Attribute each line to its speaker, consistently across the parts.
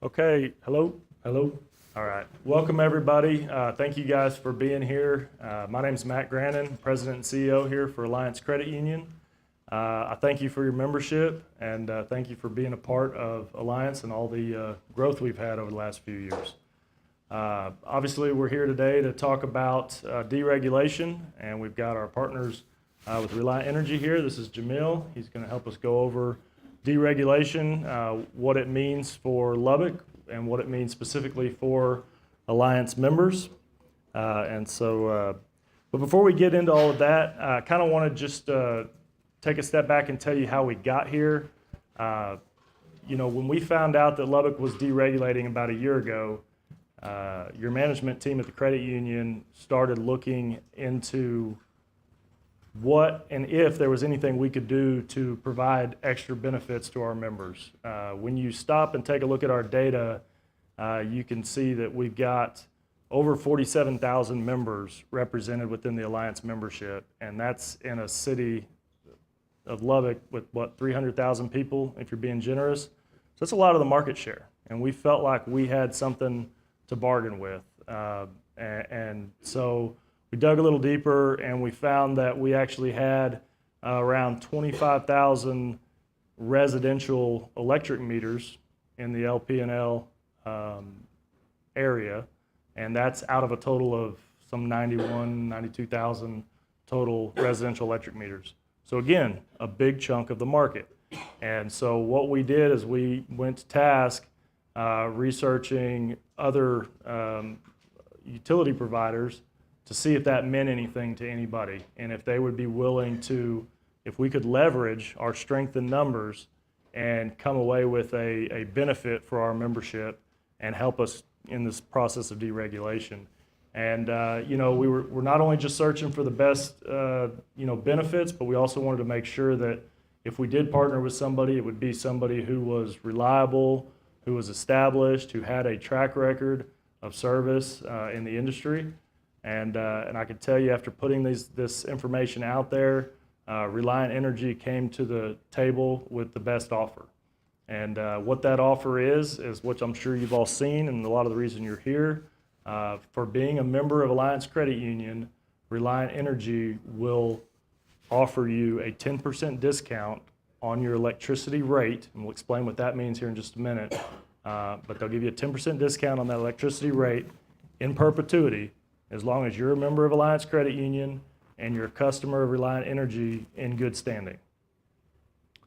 Speaker 1: Okay, hello. All right, welcome everybody. Thank you guys for being here. My name is Matt Grannon, President and CEO here for Alliance Credit Union. I thank you for your membership and thank you for being a part of Alliance and all the growth we've had over the last few years. Obviously, we're here today to talk about deregulation, and we've got our partners with Reliant Energy here. This is Jamil. He's going to help us go over deregulation, what it means for Lubbock, and what it means specifically for Alliance members. But before we get into all of that, I kind of want to just take a step back and tell you how we got here. When we found out that Lubbock was deregulating about a year ago, your management team at the credit union started looking into what and if there was anything we could do to provide extra benefits to our members. When you stop and take a look at our data, you can see that we've got over 47,000 members represented within the Alliance membership, and that's in a city of Lubbock with, 300,000 people, if you're being generous. So that's a lot of the market share, and we felt like we had something to bargain with. And so we dug a little deeper, and we found that we actually had around 25,000 residential electric meters in the LP&L area, and that's out of a total of some 92,000 total residential electric meters. So again, a big chunk of the market. And so what we did is we went to task researching other utility providers to see if that meant anything to anybody, and if they would be willing to, if we could leverage our strength in numbers and come away with a benefit for our membership and help us in this process of deregulation. And we're not only just searching for the best benefits, but we also wanted to make sure that if we did partner with somebody, it would be somebody who was reliable, who was established, who had a track record of service in the industry. And I can tell you, after putting this information out there, Reliant Energy came to the table with the best offer. And what that offer is what I'm sure you've all seen, and a lot of the reason you're here. For being a member of Alliance Credit Union, Reliant Energy will offer you a 10% discount on your electricity rate, and we'll explain what that means here in just a minute. But they'll give you a 10% discount on that electricity rate in perpetuity, as long as you're a member of Alliance Credit Union and you're a customer of Reliant Energy in good standing.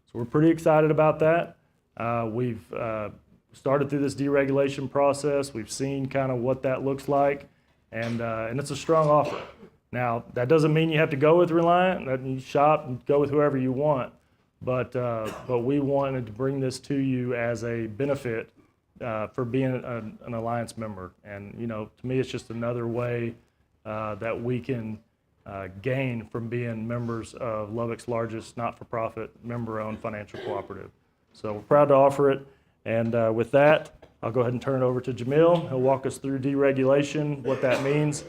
Speaker 1: So we're pretty excited about that. We've started through this deregulation process. We've seen kind of what that looks like, and it's a strong offer. Now, that doesn't mean you have to go with Reliant. That you shop and go with whoever you want, but we wanted to bring this to you as a benefit for being an Alliance member. And to me, it's just another way that we can gain from being members of Lubbock's largest not-for-profit member-owned financial cooperative. So we're proud to offer it. And with that, I'll go ahead and turn it over to Jamil. He'll walk us through deregulation, what that means.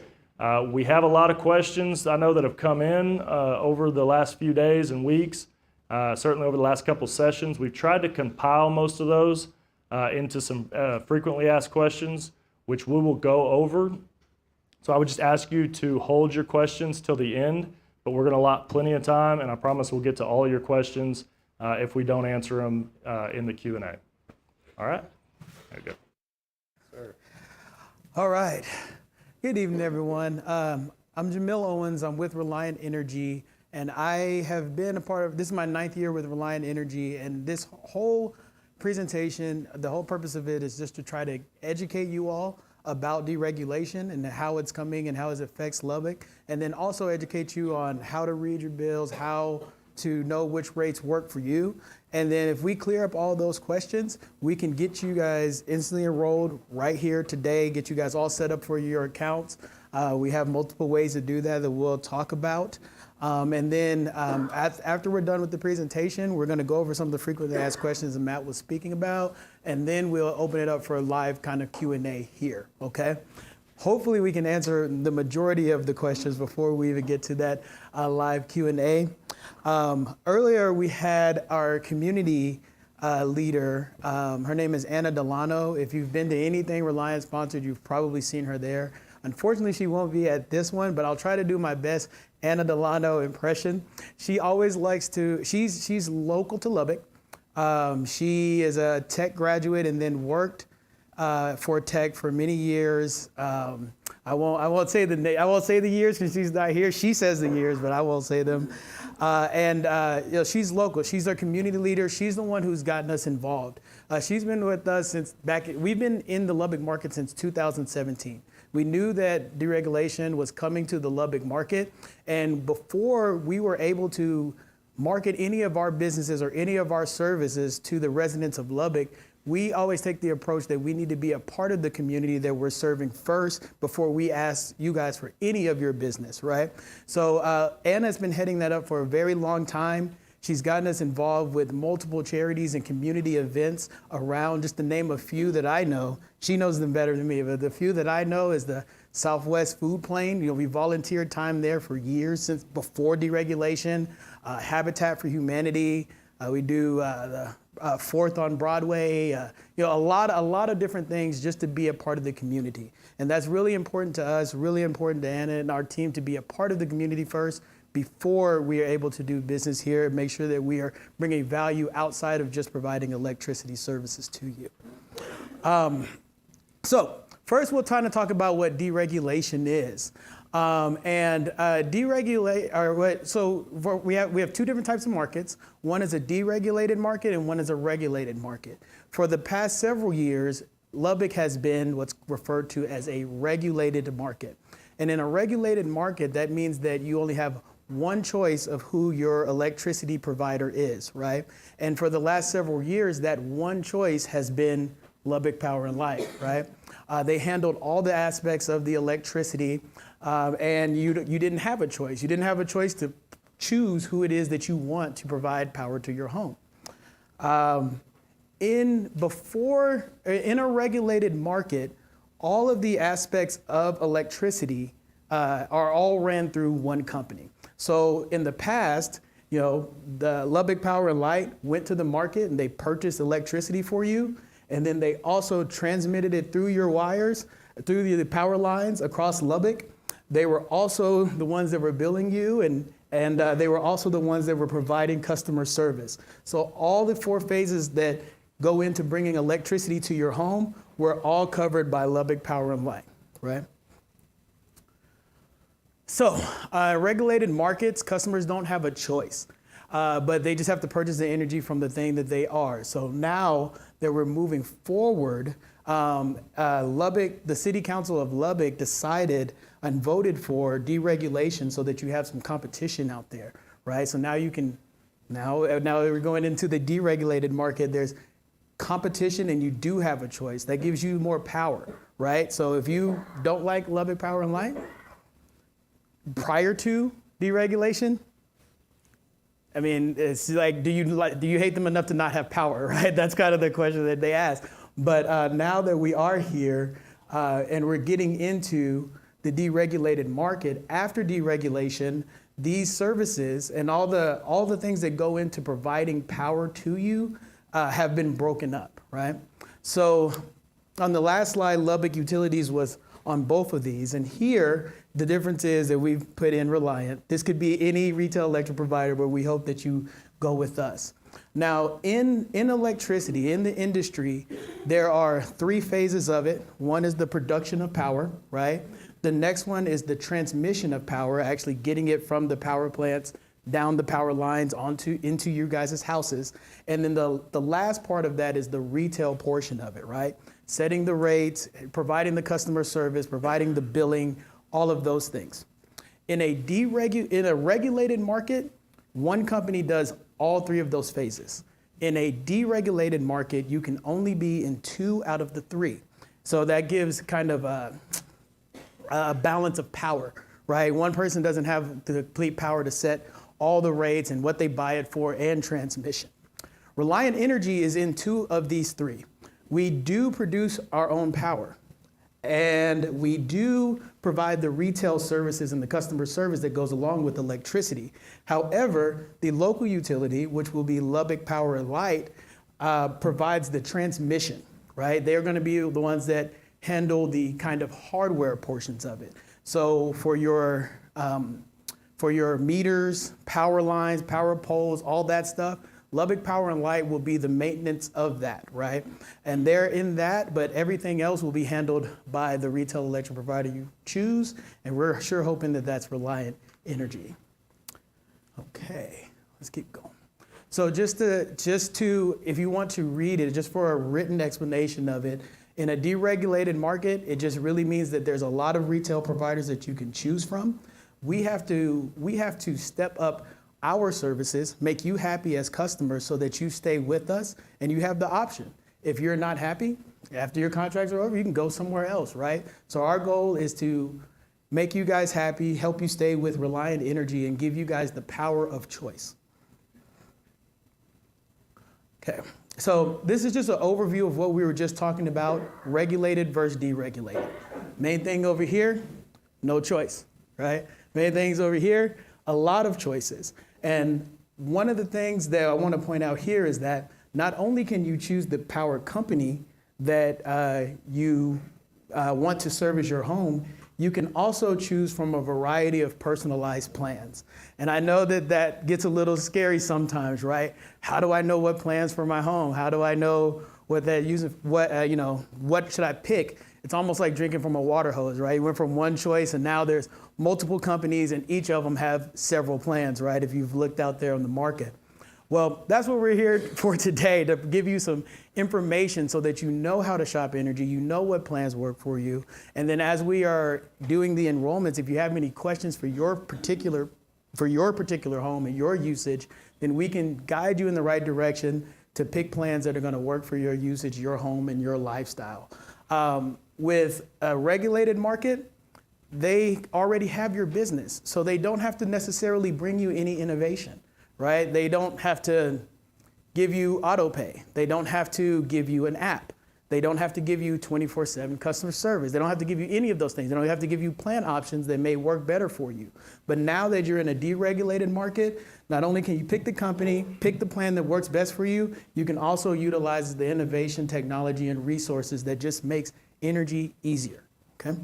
Speaker 1: We have a lot of questions I know that have come in over the last few days and weeks, certainly over the last couple sessions. We've tried to compile most of those into some frequently asked questions, which we will go over. So I would just ask you to hold your questions till the end, but we're going to allot plenty of time, and I promise we'll get to all your questions if we don't answer them in the Q&A. All right? There you go.
Speaker 2: Sir. All right. Good evening, everyone. I'm Jamil Owens. I'm with Reliant Energy, and I have been a part of, this is my 9th year with Reliant Energy, and this whole presentation, the whole purpose of it is just to try to educate you all about deregulation and how it's coming and how it affects Lubbock, and then also educate you on how to read your bills, how to know which rates work for you. And then if we clear up all those questions, we can get you guys instantly enrolled right here today, get you guys all set up for your accounts. We have multiple ways to do that we'll talk about. And then after we're done with the presentation, we're going to go over some of the frequently asked questions that Matt was speaking about, and then we'll open it up for a live kind of Q&A here, okay? Hopefully we can answer the majority of the questions before we even get to that live Q&A. Earlier we had our community leader. Her name is Anna Delano. If you've been to anything Reliant sponsored, you've probably seen her there. Unfortunately, she won't be at this one, but I'll try to do my best Anna Delano impression. She always likes to, she's local to Lubbock. She is a tech graduate and then worked for tech for many years. I won't say the years because she's not here. She says the years, but I won't say them. She's local. She's our community leader. She's the one who's gotten us involved. She's been with us since we've been in the Lubbock market since 2017. We knew that deregulation was coming to the Lubbock market, and before we were able to market any of our businesses or any of our services to the residents of Lubbock, we always take the approach that we need to be a part of the community that we're serving first before we ask you guys for any of your business, right? So Anna's been heading that up for a very long time. She's gotten us involved with multiple charities and community events around, just to name a few that I know. She knows them better than me, but the few that I know is the Southwest Food Plane. We volunteered time there for years, since before deregulation. Habitat for Humanity. We do the Fourth on Broadway. A lot of different things just to be a part of the community. And that's really important to us, really important to Anna and our team to be a part of the community first before we are able to do business here and make sure that we are bringing value outside of just providing electricity services to you. So first, we'll kind of talk about what deregulation is. We have two different types of markets. One is a deregulated market and one is a regulated market. For the past several years, Lubbock has been what's referred to as a regulated market. And in a regulated market, that means that you only have one choice of who your electricity provider is, right? And for the last several years, that one choice has been Lubbock Power and Light, right? They handled all the aspects of the electricity, and you didn't have a choice. You didn't have a choice to choose who it is that you want to provide power to your home. In a regulated market, all of the aspects of electricity are all ran through one company. So in the past, the Lubbock Power and Light went to the market and they purchased electricity for you, and then they also transmitted it through your wires, through the power lines across Lubbock. They were also the ones that were billing you, and they were also the ones that were providing customer service. So all the four phases that go into bringing electricity to your home were all covered by Lubbock Power and Light, right? So regulated markets, customers don't have a choice, but they just have to purchase the energy from the thing that they are. So now that we're moving forward, the City Council of Lubbock decided and voted for deregulation so that you have some competition out there, right? So now now we're going into the deregulated market. There's competition and you do have a choice. That gives you more power, right? So if you don't like Lubbock Power and Light, prior to deregulation, I mean, it's like, do you hate them enough to not have power, right? That's kind of the question that they ask. But now that we are here and we're getting into the deregulated market, after deregulation, these services and all the things that go into providing power to you have been broken up, right? So on the last slide, Lubbock Utilities was on both of these. And here, the difference is that we've put in Reliant. This could be any retail electric provider, but we hope that you go with us. Now, in electricity, in the industry, there are three phases of it. One is the production of power, right? The next one is the transmission of power, actually getting it from the power plants down the power lines into you guys' houses. And then the last part of that is the retail portion of it, right? Setting the rates, providing the customer service, providing the billing, all of those things. In a regulated market, one company does all three of those phases. In a deregulated market, you can only be in 2 out of the 3. So that gives kind of a balance of power, right? One person doesn't have the complete power to set all the rates and what they buy it for and transmission. Reliant Energy is in 2 of these 3. We do produce our own power, and we do provide the retail services and the customer service that goes along with electricity. However, the local utility, which will be Lubbock Power and Light, provides the transmission, right? They're going to be the ones that handle the kind of hardware portions of it. So for your meters, power lines, power poles, all that stuff, Lubbock Power and Light will be the maintenance of that, right? And they're in that, but everything else will be handled by the retail electric provider you choose, and we're sure hoping that that's Reliant Energy. Okay, let's keep going. So just to, if you want to read it, just for a written explanation of it, in a deregulated market, it just really means that there's a lot of retail providers that you can choose from. We have to step up our services, make you happy as customers so that you stay with us and you have the option. If you're not happy, after your contracts are over, you can go somewhere else, right? So our goal is to make you guys happy, help you stay with Reliant Energy, and give you guys the power of choice. Okay, so this is just an overview of what we were just talking about, regulated versus deregulated. Main thing over here, no choice, right? Main things over here, a lot of choices. And one of the things that I want to point out here is that not only can you choose the power company that you want to service your home, you can also choose from a variety of personalized plans. And I know that that gets a little scary sometimes, right? How do I know what plans for my home? How do I know what they're using? What should I pick? It's almost like drinking from a water hose, right? You went from one choice and now there's multiple companies and each of them have several plans, right? If you've looked out there on the market. Well, that's what we're here for today, to give you some information so that you know how to shop energy, you know what plans work for you. And then as we are doing the enrollments, if you have any questions for your particular home and your usage, then we can guide you in the right direction to pick plans that are going to work for your usage, your home, and your lifestyle. With a regulated market, they already have your business, so they don't have to necessarily bring you any innovation, right? They don't have to give you auto pay. They don't have to give you an app. They don't have to give you 24/7 customer service. They don't have to give you any of those things. They don't have to give you plan options that may work better for you. But now that you're in a deregulated market, not only can you pick the company, pick the plan that works best for you, you can also utilize the innovation, technology, and resources that just makes energy easier, okay?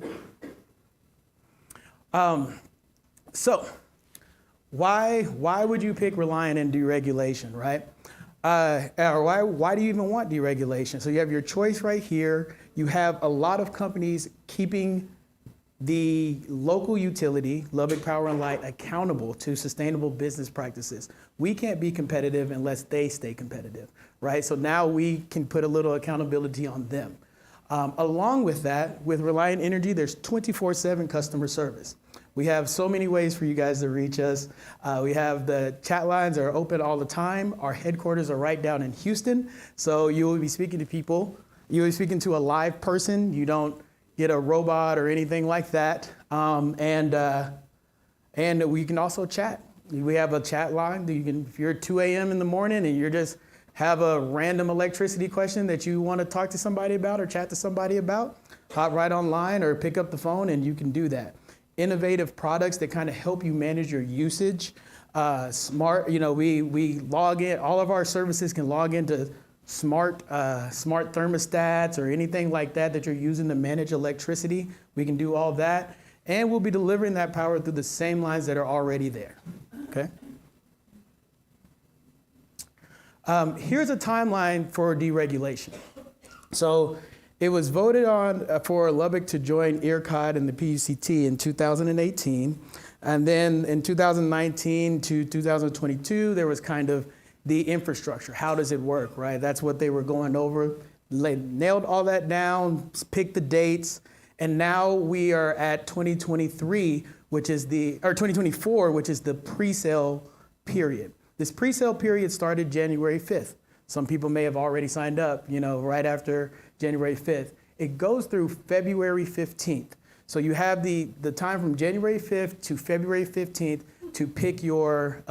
Speaker 2: So why would you pick Reliant in deregulation, right? Or why do you even want deregulation? So you have your choice right here. You have a lot of companies keeping the local utility, Lubbock Power and Light, accountable to sustainable business practices. We can't be competitive unless they stay competitive, right? So now we can put a little accountability on them. Along with that, with Reliant Energy, there's 24/7 customer service. We have so many ways for you guys to reach us. We have the chat lines are open all the time. Our headquarters are right down in Houston. So you will be speaking to people. You will be speaking to a live person. You don't get a robot or anything like that. And we can also chat. We have a chat line. You can, if you're 2 a.m. in the morning and you're just have a random electricity question that you want to talk to somebody about or chat to somebody about, hop right online or pick up the phone and you can do that. Innovative products that kind of help you manage your usage. Smart, we log in, all of our services can log into smart thermostats or anything like that you're using to manage electricity. We can do all that. And we'll be delivering that power through the same lines that are already there, okay? Here's a timeline for deregulation. So it was voted on for Lubbock to join ERCOT and the PUCT in 2018. And then in 2019 to 2022, there was kind of the infrastructure. How does it work, right? That's what they were going over. They nailed all that down, picked the dates, and now we are at 2023, or 2024, which is the pre-sale period. This pre-sale period started January 5th. Some people may have already signed up, right after January 5th. It goes through February 15th. So you have the time from January 5th to February 15th to pick your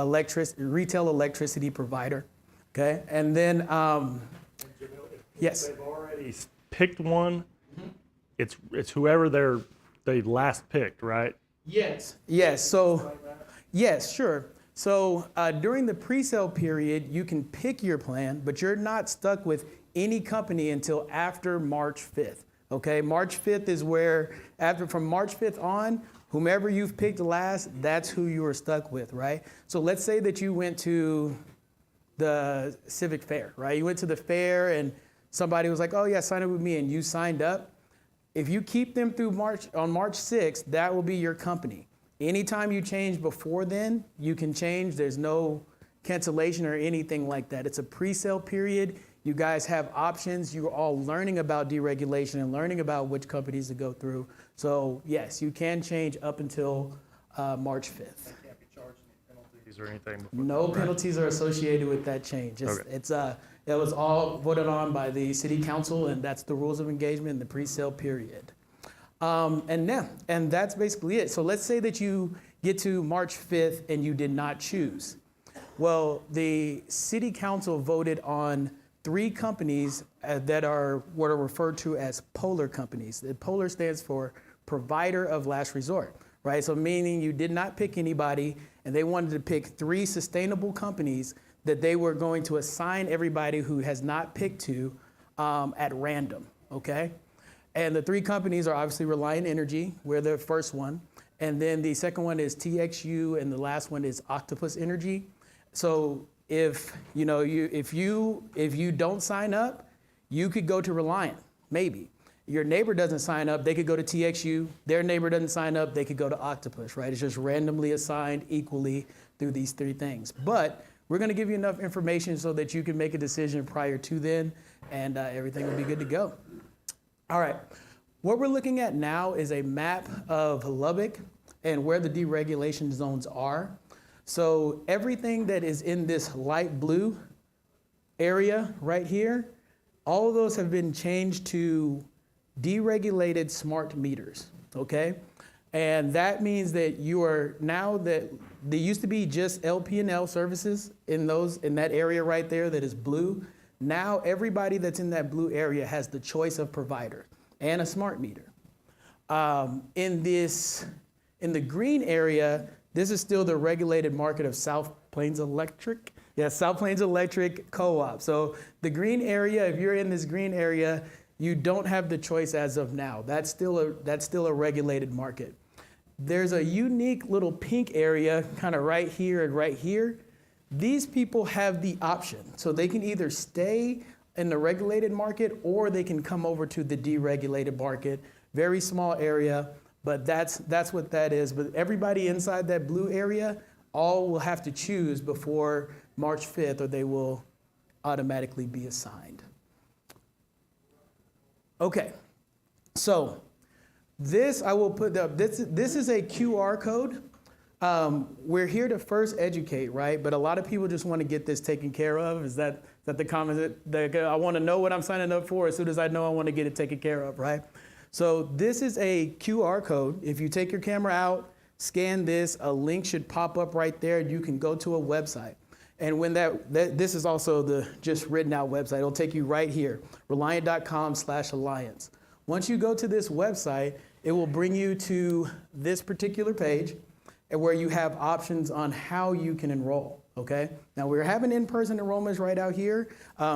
Speaker 2: retail electricity provider, okay? And then, yes?
Speaker 1: They've already picked one. It's whoever they last picked, right?
Speaker 2: Yes. So, yes, sure. So during the pre-sale period, you can pick your plan, but you're not stuck with any company until after March 5th. Okay, March 5th is where, from March 5th on, whomever you've picked last, that's who you are stuck with, right? So let's say that you went to the civic fair, right? You went to the fair and somebody was like, oh yeah, sign up with me, and you signed up. If you keep them through on March 6th, that will be your company. Anytime you change before then, you can change. There's no cancellation or anything like that. It's a pre-sale period. You guys have options. You're all learning about deregulation and learning about which companies to go through. So yes, you can change up until March 5th.
Speaker 1: Can't be charged any penalties or anything before
Speaker 2: No
Speaker 1: that, right?
Speaker 2: penalties are associated with that change. It was all voted on by the city council, and that's the rules of engagement in the pre-sale period. And that's basically it. So let's say that you get to March 5th and you did not choose. Well, the city council voted on 3 companies that are what are referred to as polar companies. The polar stands for provider of last resort, right? So meaning you did not pick anybody, and they wanted to pick 3 sustainable companies that they were going to assign everybody who has not picked to at random, okay? And the 3 companies are obviously Reliant Energy, we're the first one. And then the second one is TXU, and the last one is Octopus Energy. So if you don't sign up, you could go to Reliant, maybe. Your neighbor doesn't sign up, they could go to TXU. Their neighbor doesn't sign up, they could go to Octopus, right? It's just randomly assigned equally through these 3 things. But we're gonna give you enough information so that you can make a decision prior to then, and everything will be good to go. All right, what we're looking at now is a map of Lubbock and where the deregulation zones are. So everything that is in this light blue area right here, all of those have been changed to deregulated smart meters, okay? And that means that you are now that there used to be just LP&L services in that area right there that is blue. Now everybody that's in that blue area has the choice of provider and a smart meter. In the green area, this is still the regulated market of South Plains Electric. Yeah, South Plains Electric Co-op. So the green area, if you're in this green area, you don't have the choice as of now. That's still a regulated market. There's a unique little pink area kind of right here and right here. These people have the option. So they can either stay in the regulated market or they can come over to the deregulated market. Very small area, but that's what that is. But everybody inside that blue area, all will have to choose before March 5th or they will automatically be assigned. Okay, so this I will put up, this is a QR code. We're here to first educate, right? But a lot of people just want to get this taken care of. Is that the comment that I want to know what I'm signing up for as soon as I know I want to get it taken care of, right? So this is a QR code. If you take your camera out, scan this, a link should pop up right there. You can go to a website. And when this is also the just written out website, it'll take you right here, reliant.com/alliance. Once you go to this website, it will bring you to this particular page and where you have options on how you can enroll, okay? Now we're having in-person enrollments right out here.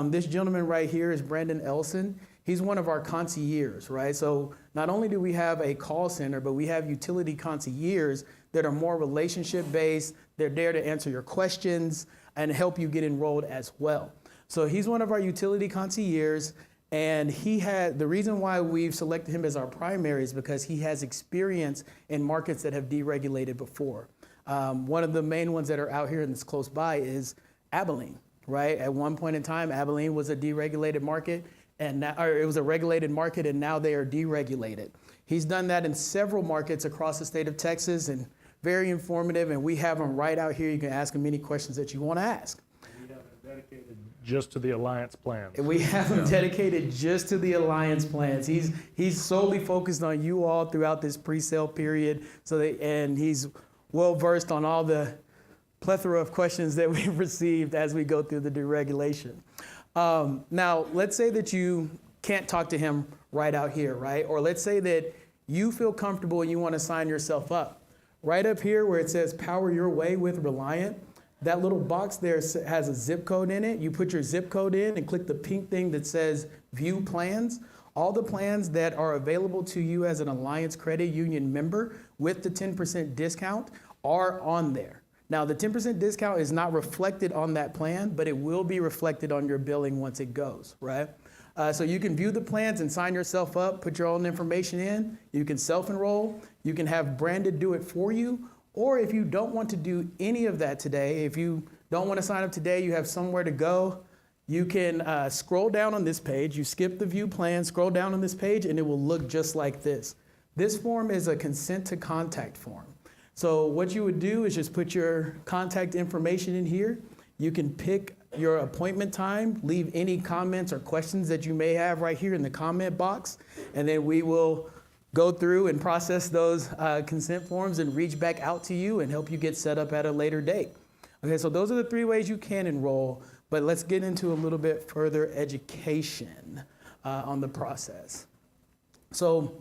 Speaker 2: This gentleman right here is Brandon Elson. He's one of our concierges, right? So not only do we have a call center, but we have utility concierges that are more relationship-based. They're there to answer your questions and help you get enrolled as well. So he's one of our utility concierges, and the reason why we've selected him as our primary is because he has experience in markets that have deregulated before. One of the main ones that are out here and that's close by is Abilene, right? At one point in time, Abilene was a deregulated market, or it was a regulated market, and now they are deregulated. He's done that in several markets across the state of Texas, and very informative, and we have him right out here. You can ask him any questions that you want to ask.
Speaker 1: We have it dedicated just to the Alliance plans.
Speaker 2: We have him dedicated just to the Alliance plans. He's solely focused on you all throughout this pre-sale period, and he's well-versed on all the plethora of questions that we've received as we go through the deregulation. Now, let's say that you can't talk to him right out here, right? Or let's say that you feel comfortable and you want to sign yourself up. Right up here where it says Power Your Way with Reliant, That little box there has a zip code in it. You put your zip code in and click the pink thing that says View Plans. All the plans that are available to you as an Alliance Credit Union member with the 10% discount are on there. Now, the 10% discount is not reflected on that plan, but it will be reflected on your billing once it goes, right? So you can view the plans and sign yourself up, put your own information in. You can self-enroll. You can have Branded do it for you. Or if you don't want to do any of that today, if you don't want to sign up today, you have somewhere to go, you can scroll down on this page. You skip the view plan, scroll down on this page, and it will look just like this. This form is a consent to contact form. So what you would do is just put your contact information in here. You can pick your appointment time, leave any comments or questions that you may have right here in the comment box, and then we will go through and process those consent forms and reach back out to you and help you get set up at a later date. Okay, so those are the 3 ways you can enroll, but let's get into a little bit further education on the process. So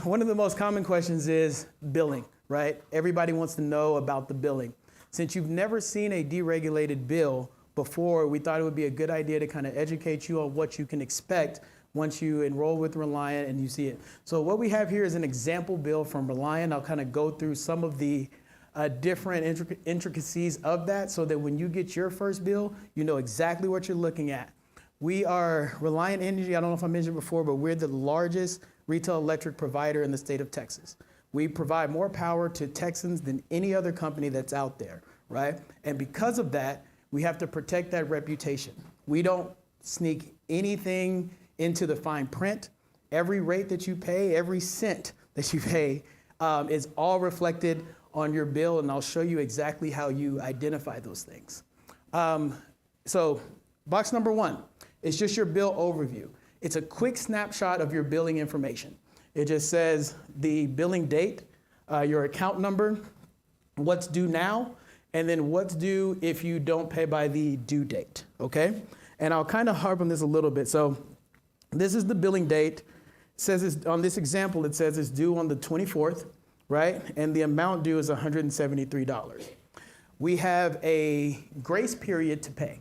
Speaker 2: one of the most common questions is billing, right? Everybody wants to know about the billing. Since you've never seen a deregulated bill before, we thought it would be a good idea to kind of educate you on what you can expect once you enroll with Reliant and you see it. So what we have here is an example bill from Reliant. I'll kind of go through some of the different intricacies of that so that when you get your first bill, you know exactly what you're looking at. We are Reliant Energy. I don't know if I mentioned before, but we're the largest retail electric provider in the state of Texas. We provide more power to Texans than any other company that's out there, right? And because of that, we have to protect that reputation. We don't sneak anything into the fine print. Every rate that you pay, every cent that you pay is all reflected on your bill, and I'll show you exactly how you identify those things. So box number 1 is just your bill overview. It's a quick snapshot of your billing information. It just says the billing date, your account number, what's due now, and then what's due if you don't pay by the due date, okay? And I'll kind of harp on this a little bit. So this is the billing date. It says it's, on this example, it says it's due on the 24th, right? And the amount due is $173. We have a grace period to pay.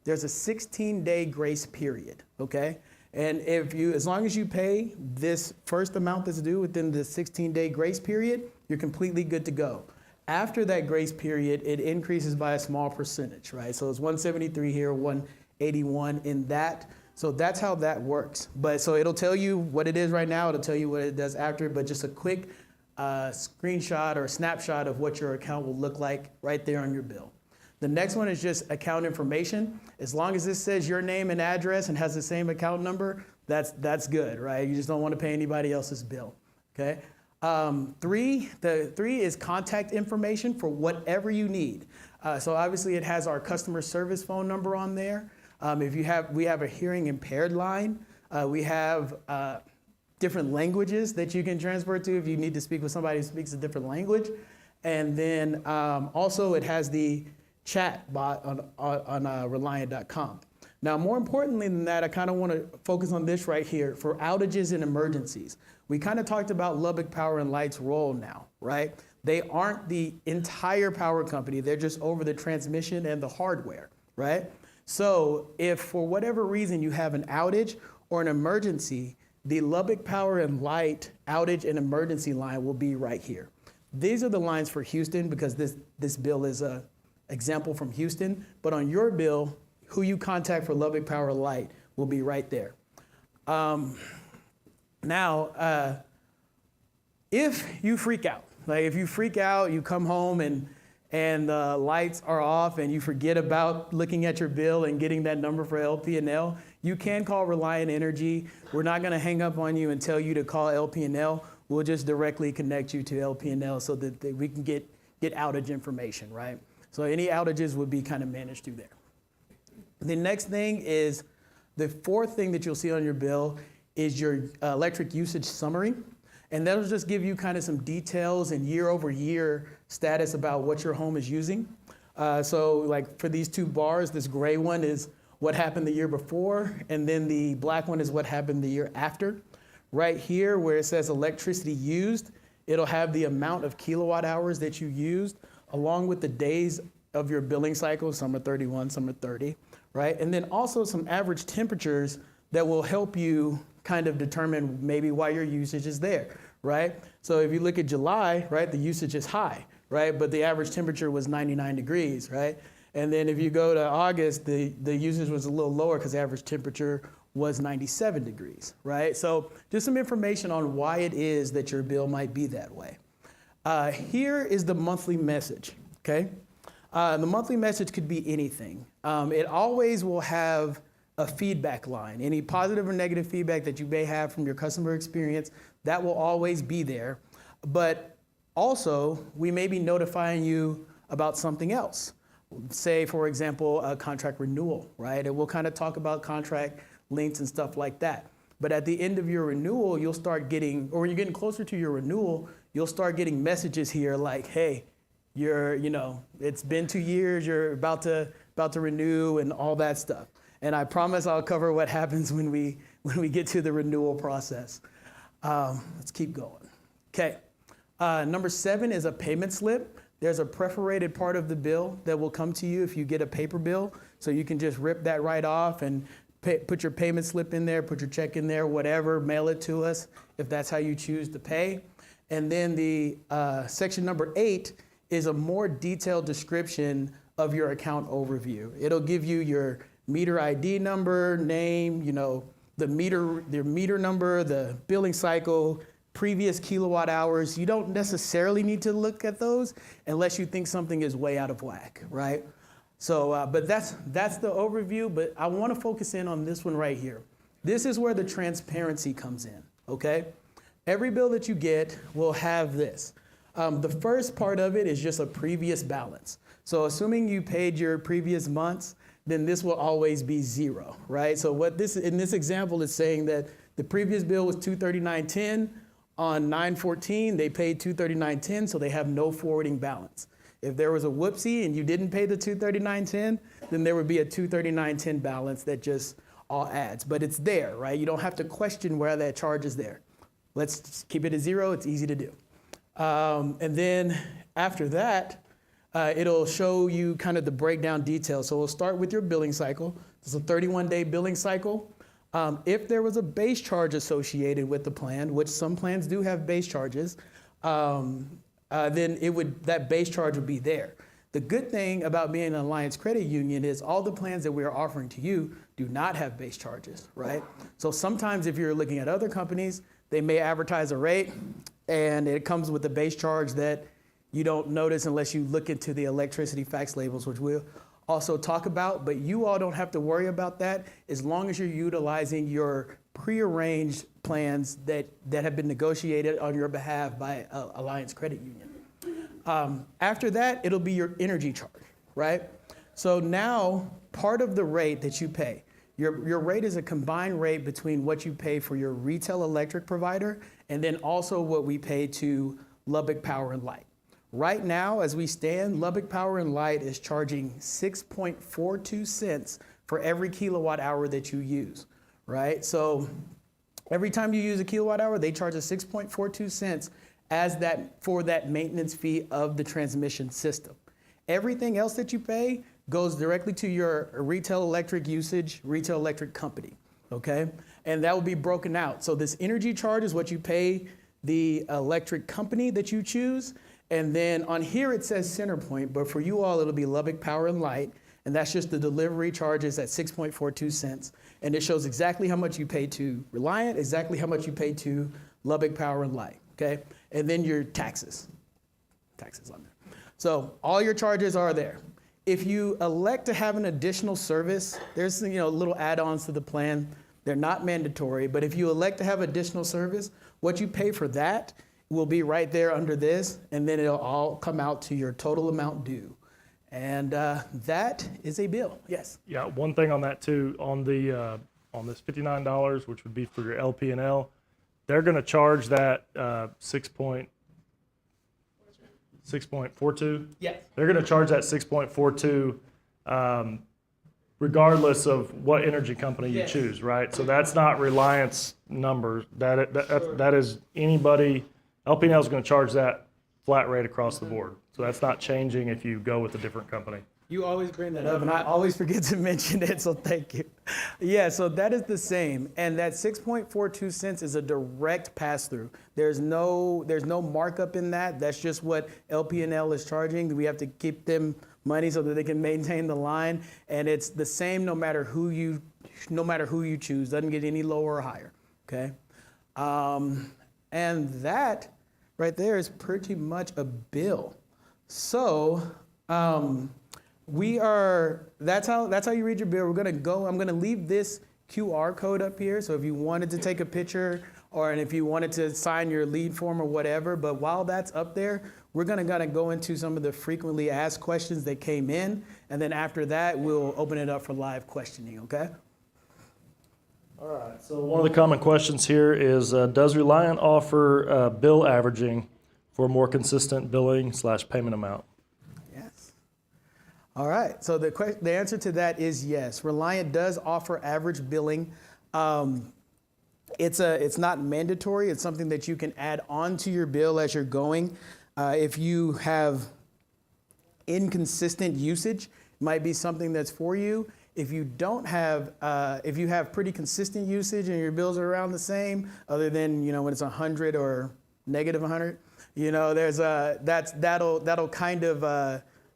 Speaker 2: There's a 16-day grace period, okay? And as long as you pay this first amount that's due within the 16-day grace period, you're completely good to go. After that grace period, it increases by a small percentage, right? So it's 173 here, 181 in that. So that's how that works. But so it'll tell you what it is right now. It'll tell you what it does after, but just a quick screenshot or snapshot of what your account will look like right there on your bill. The next one is just account information. As long as this says your name and address and has the same account number, that's good, right? You just don't want to pay anybody else's bill, okay? The 3 is contact information for whatever you need. So obviously it has our customer service phone number on there. We have a hearing impaired line. We have different languages that you can transfer to if you need to speak with somebody who speaks a different language. And then also it has the chat bot on Reliant.com. Now, more importantly than that, I kind of want to focus on this right here for outages and emergencies. We kind of talked about Lubbock Power and Light's role now, right? They aren't the entire power company. They're just over the transmission and the hardware, right? So if for whatever reason you have an outage or an emergency, the Lubbock Power and Light outage and emergency line will be right here. These are the lines for Houston because this bill is a example from Houston, but on your bill, who you contact for Lubbock Power Light will be right there. Now, if you freak out, like if you freak out, you come home and the lights are off and you forget about looking at your bill and getting that number for LP&L, you can call Reliant Energy. We're not gonna hang up on you and tell you to call LP&L. We'll just directly connect you to LP&L so that we can get outage information, right? So any outages would be kind of managed through there. The next thing is, the 4th thing that you'll see on your bill is your electric usage summary. And that'll just give you kind of some details and year over year status about what your home is using. So like for these 2 bars, this gray one is what happened the year before, and then the black one is what happened the year after. Right here where it says electricity used, it'll have the amount of kilowatt hours that you used along with the days of your billing cycle. Some are 31, some are 30, right? And then also some average temperatures that will help you kind of determine maybe why your usage is there, right? So if you look at July, right, the usage is high, right? But the average temperature was 99 degrees, right? And then if you go to August, the usage was a little lower because the average temperature was 97 degrees, right? So just some information on why it is that your bill might be that way. Here is the monthly message, okay? The monthly message could be anything. It always will have a feedback line. Any positive or negative feedback that you may have from your customer experience, that will always be there. But also, we may be notifying you about something else. Say, for example, a contract renewal, right? And we'll kind of talk about contract lengths and stuff like that. But at the end of your renewal, you'll start getting, or when you're getting closer to your renewal, you'll start getting messages here like, hey, it's been 2 years, you're about to renew and all that stuff. And I promise I'll cover what happens when we get to the renewal process. Let's keep going. Okay. Number 7 is a payment slip. There's a perforated part of the bill that will come to you if you get a paper bill. So you can just rip that right off and put your payment slip in there, put your check in there, whatever, mail it to us if that's how you choose to pay. And then the section number 8 is a more detailed description of your account overview. It'll give you your meter ID number, name, the meter number, the billing cycle, previous kilowatt hours. You don't necessarily need to look at those unless you think something is way out of whack, right? So, but that's the overview, but I want to focus in on this one right here. This is where the transparency comes in, okay? Every bill that you get will have this. The first part of it is just a previous balance. So assuming you paid your previous months, then this will always be 0, right? So what this, in this example, is saying that the previous bill was $239.10. On 9/14, they paid $239.10, so they have no forwarding balance. If there was a whoopsie and you didn't pay the $239.10, then there would be a $239.10 balance that just all adds. But it's there, right? You don't have to question where that charge is there. Let's just keep it at 0. It's easy to do. And then after that, it'll show you kind of the breakdown details. So we'll start with your billing cycle. It's a 31-day billing cycle. If there was a base charge associated with the plan, which some plans do have base charges, then that base charge would be there. The good thing about being an Alliance Credit Union is all the plans that we are offering to you do not have base charges, right? So sometimes if you're looking at other companies, they may advertise a rate and it comes with a base charge that you don't notice unless you look into the electricity fax labels, which we'll also talk about, but you all don't have to worry about that as long as you're utilizing your prearranged plans that have been negotiated on your behalf by Alliance Credit Union. After that, it'll be your energy charge, right? So now part of the rate that you pay, your rate is a combined rate between what you pay for your retail electric provider and then also what we pay to Lubbock Power and Light. Right now, as we stand, Lubbock Power and Light is charging 6.42 cents for every kilowatt hour that you use, right? So every time you use a kilowatt hour, they charge us 6.42 cents for that maintenance fee of the transmission system. Everything else that you pay goes directly to your retail electric usage, retail electric company, okay? And that will be broken out. So this energy charge is what you pay the electric company that you choose. And then on here it says CenterPoint, but for you all it'll be Lubbock Power and Light, and that's just the delivery charges at 6.42 cents. And it shows exactly how much you pay to Reliant, exactly how much you pay to Lubbock Power and Light, okay? And then your taxes on there. So all your charges are there. If you elect to have an additional service, there's little add-ons to the plan. They're not mandatory, but if you elect to have additional service, what you pay for that will be right there under this, and then it'll all come out to your total amount due. And that is a bill. Yes?
Speaker 1: Yeah, one thing on that too, on this $59, which would be for your LP&L, they're going to charge that 6.42.
Speaker 2: Yes.
Speaker 1: They're going to charge that 6.42 regardless of what energy company you choose, right? So that's not Reliance numbers. That is anybody. LP&L is going to charge that flat rate across the board. So that's not changing if you go with a different company.
Speaker 2: You always bring that up, and I always forget to mention it, so thank you. Yeah, so that is the same, and that 6.42 cents is a direct pass-through. There's no markup in that. That's just what LP&L is charging. We have to keep them money so that they can maintain the line, and it's the same no matter who you choose. Doesn't get any lower or higher. Okay, and that right there is pretty much a bill. So. That's how you read your bill. I'm gonna leave this QR code up here. So if you wanted to take a picture and if you wanted to sign your lead form or whatever, but while that's up there, we're gonna go into some of the frequently asked questions that came in. And then after that, we'll open it up for live questioning, okay?
Speaker 1: All right, so one of the common questions here is, does Reliant offer bill averaging for more consistent billing / payment amount?
Speaker 2: All right, so the answer to that is yes. Reliant does offer average billing. It's not mandatory. It's something that you can add on to your bill as you're going. If you have inconsistent usage, it might be something that's for you. If you don't have, if you have pretty consistent usage and your bills are around the same, other than when it's 100 or negative 100, there's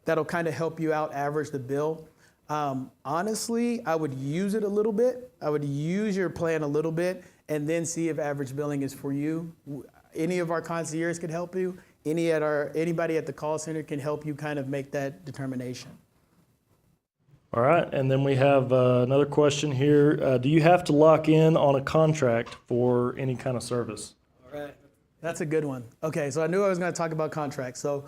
Speaker 2: that'll kind of help you out average the bill. Honestly, I would use it a little bit. I would use your plan a little bit and then see if average billing is for you. Any of our concierges could help you. Anybody at the call center can help you kind of make that determination.
Speaker 1: All right, and then we have another question here. Do you have to lock in on a contract for any kind of service?
Speaker 2: All right, that's a good one. Okay, so I knew I was going to talk about contracts. So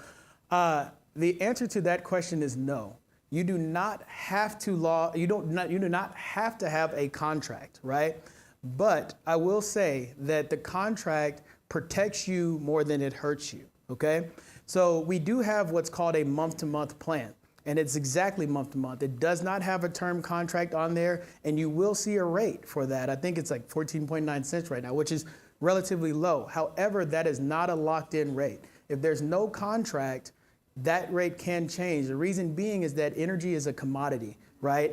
Speaker 2: the answer to that question is no. You do not have to you do not have to have a contract, right? But I will say that the contract protects you more than it hurts you, okay? So we do have what's called a month-to-month plan, and it's exactly month-to-month. It does not have a term contract on there, and you will see a rate for that. I think it's like 14.9 cents right now, which is relatively low. However, that is not a locked-in rate. If there's no contract, that rate can change. The reason being is that energy is a commodity, right?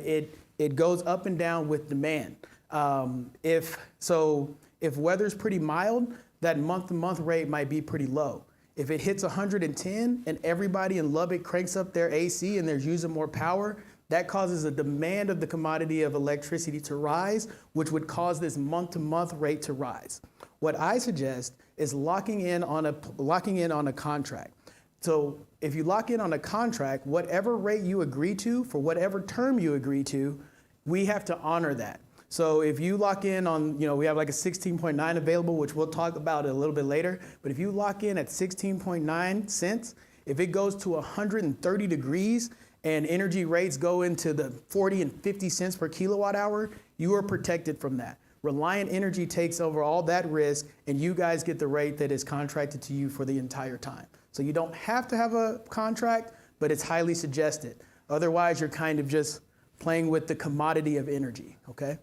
Speaker 2: It goes up and down with demand. If weather's pretty mild, that month-to-month rate might be pretty low. If it hits 110 and everybody in Lubbock cranks up their AC and they're using more power, that causes a demand of the commodity of electricity to rise, which would cause this month-to-month rate to rise. What I suggest is locking in on a contract. So if you lock in on a contract, whatever rate you agree to for whatever term you agree to, we have to honor that. So if you lock in on, we have like a 16.9 available, which we'll talk about a little bit later. But if you lock in at 16.9 cents, if it goes to 130 degrees and energy rates go into the 40 and 50 cents per kilowatt hour, you are protected from that. Reliant Energy takes over all that risk, and you guys get the rate that is contracted to you for the entire time. So you don't have to have a contract, but it's highly suggested. Otherwise, you're kind of just playing with the commodity of energy, okay?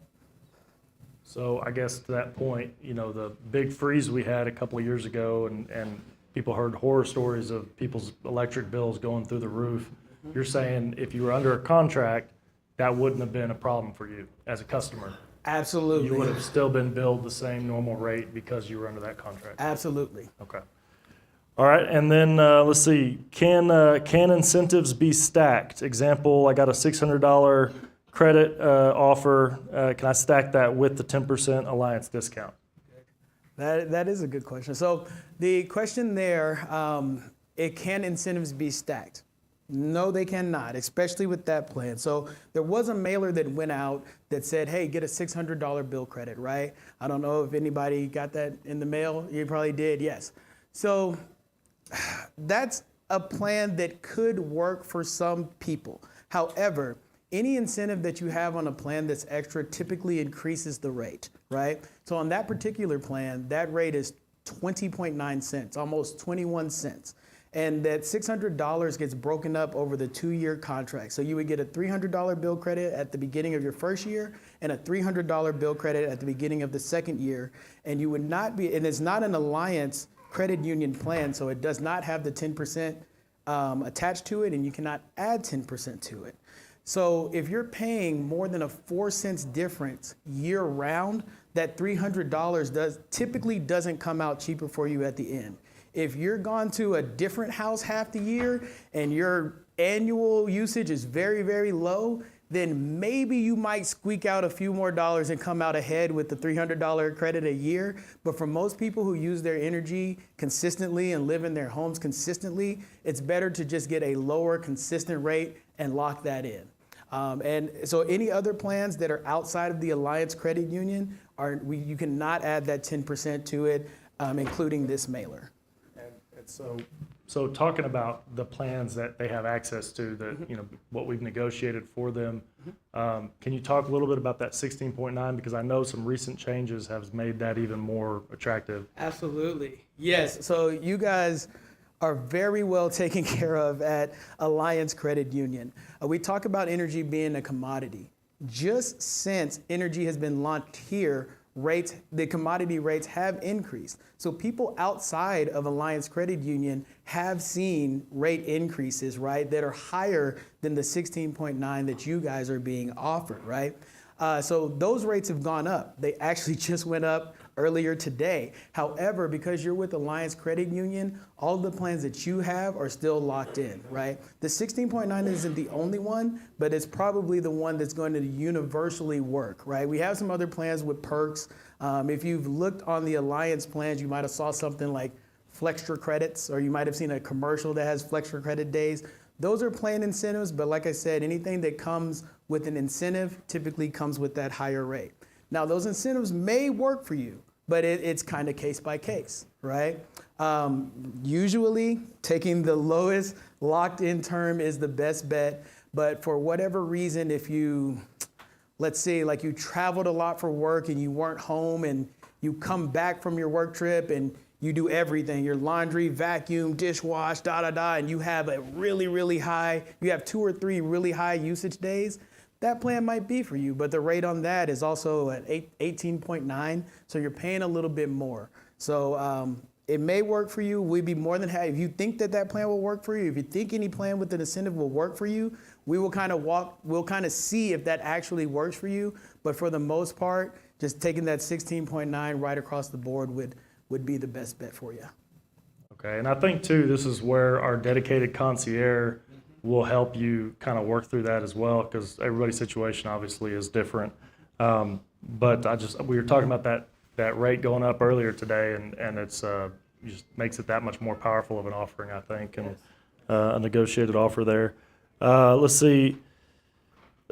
Speaker 1: So I guess to that point, the big freeze we had a couple of years ago, and people heard horror stories of people's electric bills going through the roof. You're saying if you were under a contract, that wouldn't have been a problem for you as a customer.
Speaker 2: Absolutely.
Speaker 1: You would have still been billed the same normal rate because you were under that contract.
Speaker 2: Absolutely.
Speaker 1: Okay. All right, and then let's see. Can incentives be stacked? Example: I got a $600 credit offer. Can I stack that with the 10% Alliance discount?
Speaker 2: That is a good question. So the question there, can incentives be stacked? No, they cannot, especially with that plan. So there was a mailer that went out that said, hey, get a $600 bill credit, right? I don't know if anybody got that in the mail. You probably did, yes. So that's a plan that could work for some people. However, any incentive that you have on a plan that's extra typically increases the rate, right? So on that particular plan, that rate is 20.9 cents, almost 21 cents. And that $600 gets broken up over the 2-year contract. So you would get a $300 bill credit at the beginning of your first year and a $300 bill credit at the beginning of the second year. And you would not be, and it's not an Alliance credit union plan, so it does not have the 10% attached to it, and you cannot add 10% to it. So if you're paying more than a 4 cents difference year round, that $300 typically doesn't come out cheaper for you at the end. If you're gone to a different house half the year and your annual usage is very, very low, then maybe you might squeak out a few more dollars and come out ahead with the $300 credit a year. But for most people who use their energy consistently and live in their homes consistently, it's better to just get a lower consistent rate and lock that in. And so any other plans that are outside of the Alliance Credit Union, you cannot add that 10% to it, including this mailer.
Speaker 1: And so talking about the plans that they have access to, that what we've negotiated for them, can you talk a little bit about that 16.9? Because I know some recent changes have made that even more attractive.
Speaker 2: Absolutely. Yes. So you guys are very well taken care of at Alliance Credit Union. We talk about energy being a commodity. Just since energy has been launched here, the commodity rates have increased. So people outside of Alliance Credit Union have seen rate increases, right, that are higher than the 16.9 that you guys are being offered, right? So those rates have gone up. They actually just went up earlier today. However, because you're with Alliance Credit Union, all the plans that you have are still locked in, right? The 16.9 isn't the only one, but it's probably the one that's going to universally work, right? We have some other plans with perks. If you've looked on the Alliance plans, you might have saw something like Flextra credits, or you might have seen a commercial that has Flextra credit days. Those are plan incentives, but like I said, anything that comes with an incentive typically comes with that higher rate. Now, those incentives may work for you, but it's kind of case by case, right? Usually, taking the lowest locked in term is the best bet, but for whatever reason, if you, let's say, like you traveled a lot for work and you weren't home and you come back from your work trip and you do everything, your laundry, vacuum, dishwash, and you have a really, really high, you have 2 or 3 really high usage days, that plan might be for you, but the rate on that is also at 18.9, so you're paying a little bit more. So it may work for you. We'd be more than happy. If you think that plan will work for you, if you think any plan with an incentive will work for you, we will we'll kind of see if that actually works for you. But for the most part, just taking that 16.9 right across the board would be the best bet for you.
Speaker 1: Okay, and I think too, this is where our dedicated concierge will help you kind of work through that as well, because everybody's situation obviously is different. But we were talking about that rate going up earlier today, and it's just makes it that much more powerful of an offering, I think, and a negotiated offer there. Let's see.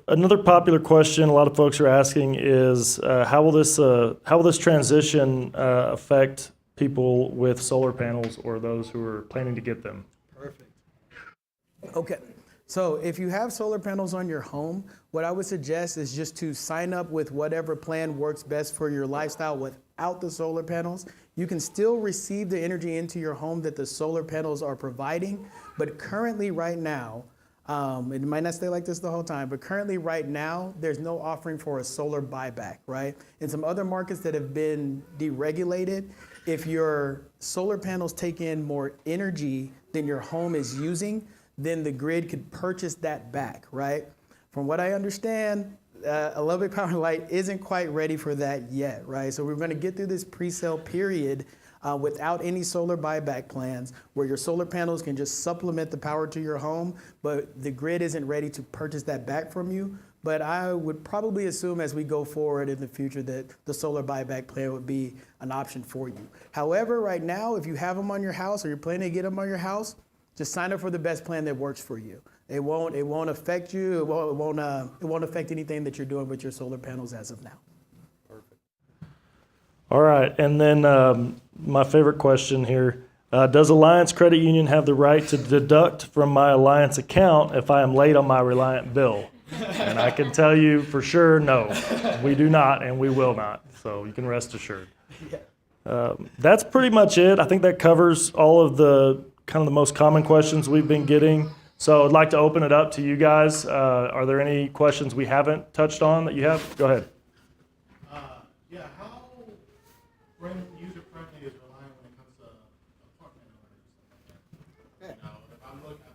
Speaker 1: Another popular question a lot of folks are asking is how will this transition affect people with solar panels or those who are planning to get them?
Speaker 2: Perfect. Okay, so if you have solar panels on your home, what I would suggest is just to sign up with whatever plan works best for your lifestyle without the solar panels. You can still receive the energy into your home that the solar panels are providing, but currently right now, it might not stay like this the whole time, but currently right now, there's no offering for a solar buyback, right? In some other markets that have been deregulated, if your solar panels take in more energy than your home is using, then the grid could purchase that back, right? From what I understand, 11 Power Light isn't quite ready for that yet, right? So we're going to get through this pre-sale period without any solar buyback plans, where your solar panels can just supplement the power to your home, but the grid isn't ready to purchase that back from you. But I would probably assume as we go forward in the future that the solar buyback plan would be an option for you. However, right now, if you have them on your house or you're planning to get them on your house, just sign up for the best plan that works for you. It won't affect you. It won't affect anything that you're doing with your solar panels as of now.
Speaker 1: Perfect. All right, and then my favorite question here: does Alliance Credit Union have the right to deduct from my Alliance account if I am late on my Reliant bill? And I can tell you for sure, no, we do not, and we will not. So you can rest assured. That's pretty much it. I think that covers all of the kind of the most common questions we've been getting. So I'd like to open it up to you guys. Are there any questions we haven't touched on that you have? Go ahead.
Speaker 3: Yeah, how user-friendly is Reliant when it comes to apartment owners? You know, if I'm looking,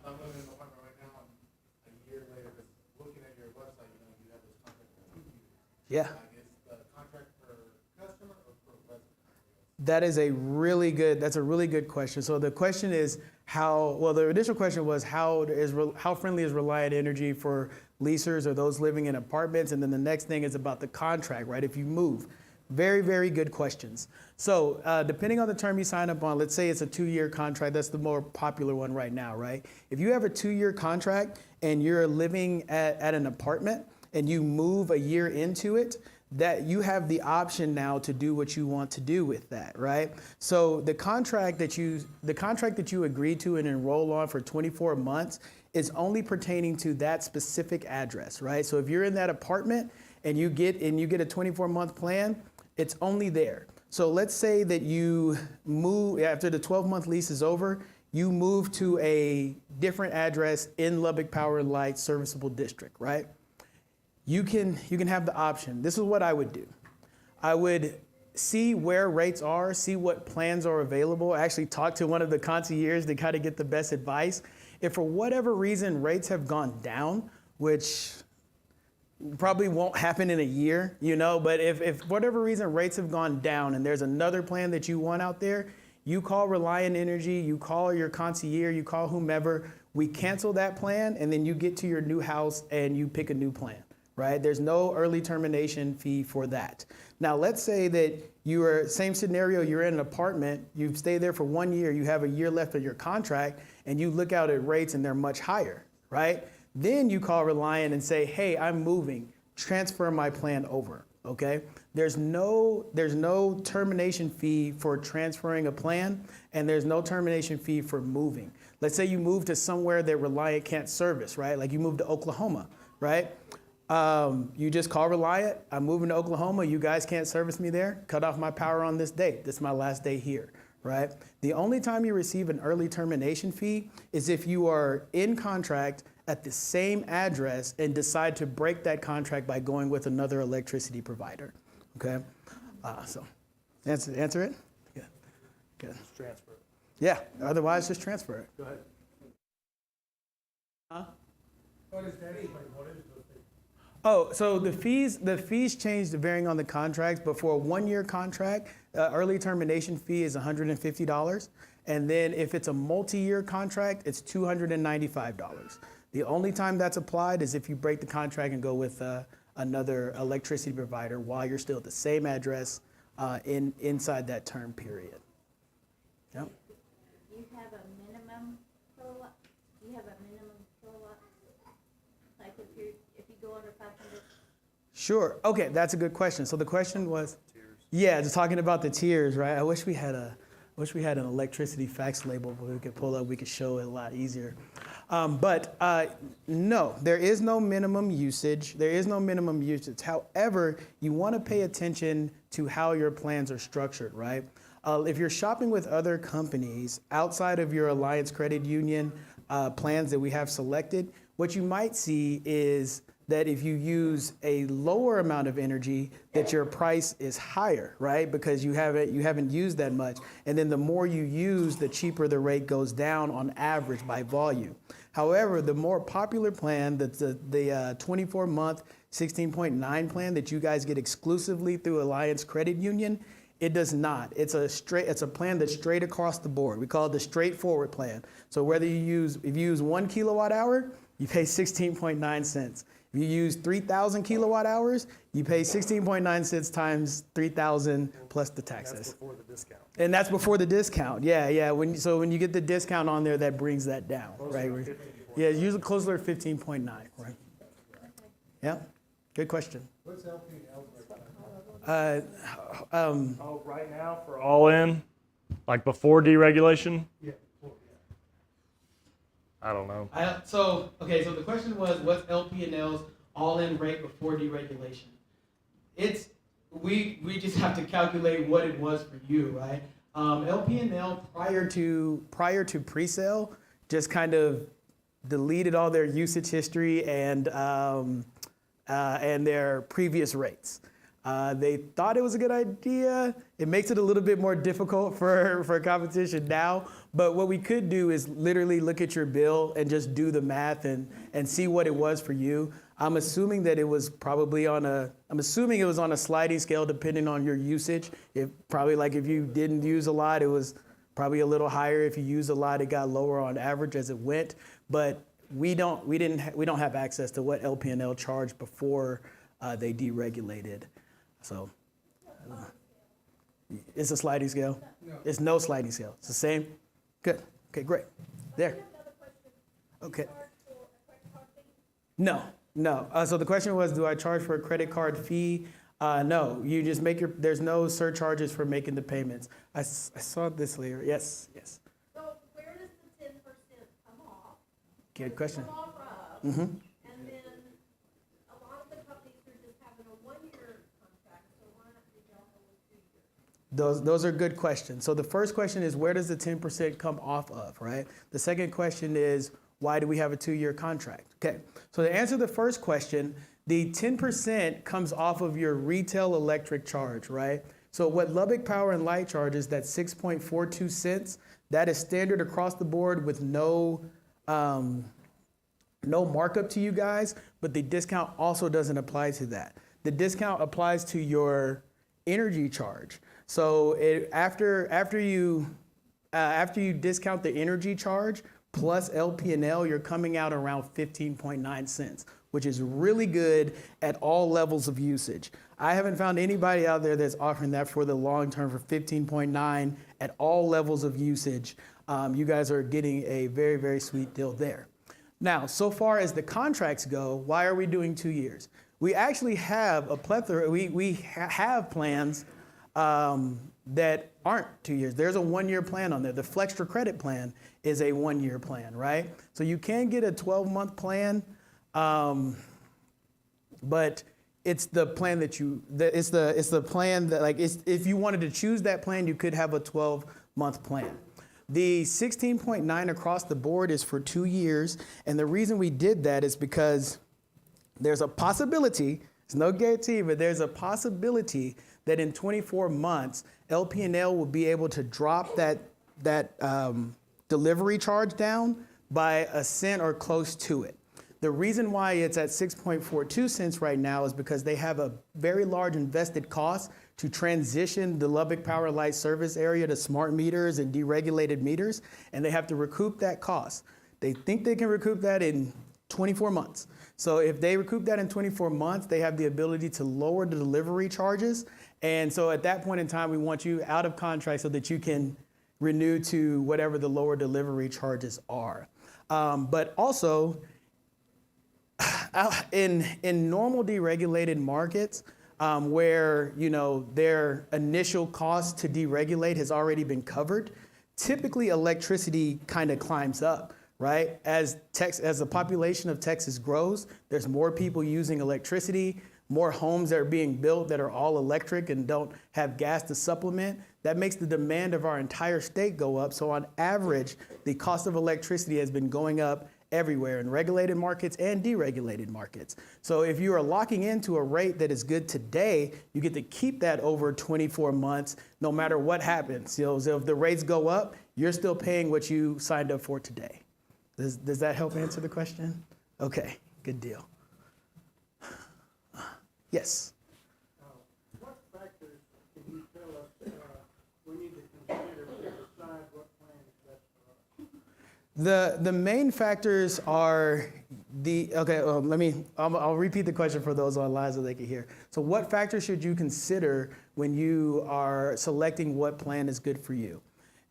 Speaker 2: Yeah.
Speaker 3: Like, is the contract per customer or per resident?
Speaker 2: That's a really good question. So the question is the initial question was how friendly is Reliant Energy for leasers or those living in apartments? And then the next thing is about the contract, right? If you move. Very, very good questions. So depending on the term you sign up on, let's say it's a 2-year contract. That's the more popular one right now, right? If you have a 2-year contract and you're living at an apartment and you move a year into it, that you have the option now to do what you want to do with that, right? So the contract that you agree to and enroll on for 24 months is only pertaining to that specific address, right? So if you're in that apartment and you get a 24-month plan, it's only there. So let's say that you move after the 12-month lease is over, you move to a different address in Lubbock Power and Light serviceable district, right? You can have the option. This is what I would do. I would see where rates are, see what plans are available, actually talk to one of the concierges to kind of get the best advice. If for whatever reason rates have gone down, which probably won't happen in a year, but if for whatever reason rates have gone down and there's another plan that you want out there, you call Reliant Energy, you call your concierge, you call whomever, we cancel that plan, and then you get to your new house and you pick a new plan. Right? There's no early termination fee for that. Now, let's say that same scenario, you're in an apartment, you've stayed there for 1 year, you have a year left of your contract, and you look out at rates and they're much higher, right? Then you call Reliant and say, hey, I'm moving, transfer my plan over, okay? There's no termination fee for transferring a plan, and there's no termination fee for moving. Let's say you move to somewhere that Reliant can't service, right? Like you moved to Oklahoma, right? You just call Reliant, I'm moving to Oklahoma, you guys can't service me there, cut off my power on this date. This is my last day here, right? The only time you receive an early termination fee is if you are in contract at the same address and decide to break that contract by going with another electricity provider, okay? So, answer it? Good.
Speaker 1: Just transfer it.
Speaker 2: Yeah, otherwise just transfer it.
Speaker 1: Go ahead.
Speaker 3: What is that? What is the fee?
Speaker 2: Oh, so the fees change varying on the contracts, but for a 1-year contract, early termination fee is $150. And then if it's a multi-year contract, it's $295. The only time that's applied is if you break the contract and go with another electricity provider while you're still at the same address inside that term period. Yep.
Speaker 4: Do you have a minimum kilowatt? Do you have a minimum kilowatt? Like if you go under 500?
Speaker 2: Sure. Okay, that's a good question. So the question was, yeah, just talking about the tiers, right? I wish we had an electricity fax label we could pull up. We could show it a lot easier. But no, there is no minimum usage. There is no minimum usage. However, you want to pay attention to how your plans are structured, right? If you're shopping with other companies outside of your Alliance Credit Union plans that we have selected, what you might see is that if you use a lower amount of energy, that your price is higher, right? Because you haven't used that much. And then the more you use, the cheaper the rate goes down on average by volume. However, the more popular plan, the 24-month 16.9 plan that you guys get exclusively through Alliance Credit Union, it does not. It's a plan that's straight across the board. We call it the straightforward plan. So whether if you use 1 kilowatt hour, you pay 16.9 cents. If you use 3,000 kilowatt hours, you pay 16.9 cents times 3,000 plus the taxes.
Speaker 1: That's before the discount.
Speaker 2: And that's before the discount. Yeah. So when you get the discount on there, that brings that down, right? Yeah, it's usually closer to 15.9, right? Yeah, good question.
Speaker 3: What's LP and L
Speaker 1: Oh, right now for all in, like before deregulation,
Speaker 3: Yeah.
Speaker 1: I don't know.
Speaker 2: So the question was, what's LP and L's all-in rate before deregulation? We just have to calculate what it was for you, right? LP and L prior to pre-sale just kind of deleted all their usage history and their previous rates. They thought it was a good idea. It makes it a little bit more difficult for competition now. But what we could do is literally look at your bill and just do the math and see what it was for you. I'm assuming that it was probably on a sliding scale depending on your usage. Probably like if you didn't use a lot, it was probably a little higher. If you used a lot, it got lower on average as it went. But we don't have access to what LPNL charged before they deregulated. So it's a sliding scale?
Speaker 3: No.
Speaker 2: It's no sliding scale. It's the same? Good. Okay, great. There. Okay. No. So the question was, do I charge for a credit card fee? No. You just there's no surcharges for making the payments. I saw this later. Yes.
Speaker 5: So where does the 10% come off?
Speaker 2: Good question.
Speaker 5: Come off of?
Speaker 2: Mm-hmm.
Speaker 5: And then a lot of the companies are just having a 1-year contract, so why not do y'all go with 2 years?
Speaker 2: Those are good questions. So the first question is, where does the 10% come off of, right? The second question is, why do we have a 2-year contract? Okay, so to answer the first question, the 10% comes off of your retail electric charge, right? So what Lubbock Power and Light charges, that 6.42 cents, that is standard across the board with no markup to you guys, but the discount also doesn't apply to that. The discount applies to your energy charge. So after you discount the energy charge plus LP&L, you're coming out around 15.9 cents, which is really good at all levels of usage. I haven't found anybody out there that's offering that for the long term for 15.9 at all levels of usage. You guys are getting a very, very sweet deal there. Now, so far as the contracts go, why are we doing 2 years? We actually have a plethora, we have plans that aren't 2 years. There's a 1-year plan on there. The Flextra Credit Plan is a 1-year plan, right? So you can get a 12-month plan, but it's the plan it's the plan that if you wanted to choose that plan, you could have a 12-month plan. The 16.9 across the board is for 2 years, and the reason we did that is because there's a possibility, it's no guarantee, but there's a possibility that in 24 months, LP&L will be able to drop that delivery charge down by a cent or close to it. The reason why it's at 6.42 cents right now is because they have a very large invested cost to transition the Lubbock Power Light service area to smart meters and deregulated meters, and they have to recoup that cost. They think they can recoup that in 24 months. So if they recoup that in 24 months, they have the ability to lower the delivery charges. And so at that point in time, we want you out of contract so that you can renew to whatever the lower delivery charges are. But also, in normal deregulated markets, where their initial cost to deregulate has already been covered, typically electricity kind of climbs up, right? As the population of Texas grows, there's more people using electricity, more homes that are being built that are all electric and don't have gas to supplement. That makes the demand of our entire state go up. So on average, the cost of electricity has been going up everywhere in regulated markets and deregulated markets. So if you are locking into a rate that is good today, you get to keep that over 24 months, no matter what happens. So if the rates go up, you're still paying what you signed up for today. Does that help answer the question? Okay, good deal. Yes.
Speaker 3: What factors can you tell us we need to consider to decide what plan is best for us?
Speaker 2: The main factors are I'll repeat the question for those online so they can hear. So what factors should you consider when you are selecting what plan is good for you?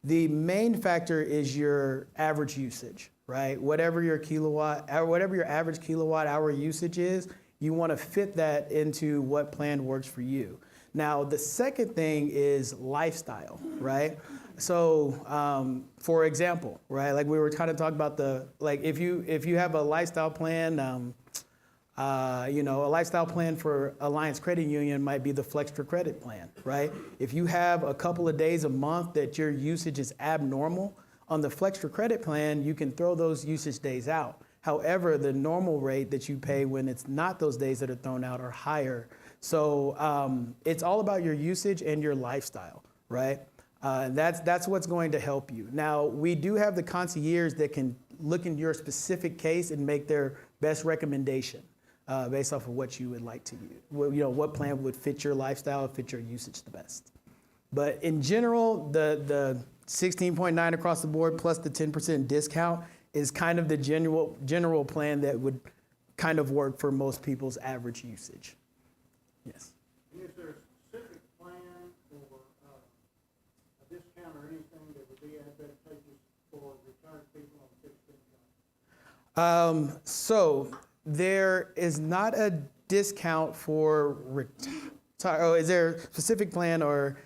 Speaker 2: The main factor is your average usage, right? Whatever your average kilowatt hour usage is, you want to fit that into what plan works for you. Now, the second thing is lifestyle, right? So, for example, right, like we were kind of talking about if you have a lifestyle plan, a lifestyle plan for Alliance Credit Union might be the Flextra Credit Plan, right? If you have a couple of days a month that your usage is abnormal, on the Flextra Credit Plan, you can throw those usage days out. However, the normal rate that you pay when it's not those days that are thrown out are higher. So it's all about your usage and your lifestyle, right? That's what's going to help you. Now, we do have the concierge that can look into your specific case and make their best recommendation based off of what you would like to use. What plan would fit your lifestyle, fit your usage the best. But in general, the 16.9 across the board plus the 10% discount is kind of the general plan that would kind of work for most people's average usage. Yes.
Speaker 3: And is there a specific plan or a discount or anything that would be advantageous for retired people on fixed income?
Speaker 2: So there is not a discount for is there a specific plan or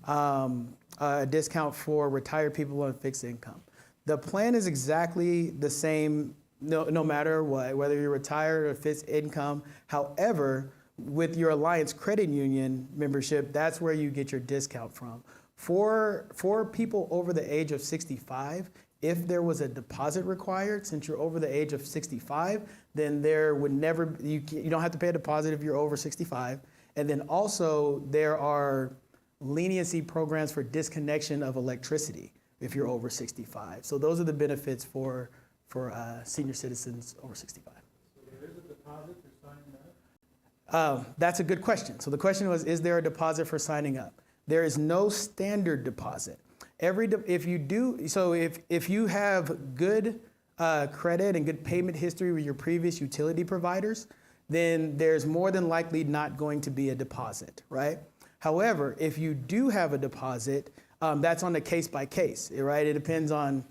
Speaker 2: a discount for retired people on fixed income? The plan is exactly the same no matter what, whether you're retired or fixed income. However, with your Alliance Credit Union membership, that's where you get your discount from. For people over the age of 65, if there was a deposit required, since you're over the age of 65, then there would never, you don't have to pay a deposit if you're over 65. And then also there are leniency programs for disconnection of electricity if you're over 65. So those are the benefits for senior citizens over 65.
Speaker 3: So there is a deposit for signing up?
Speaker 2: That's a good question. So the question was, is there a deposit for signing up? There is no standard deposit. If you have good credit and good payment history with your previous utility providers, then there's more than likely not going to be a deposit, right? However, if you do have a deposit, that's on a case by case, right? It depends on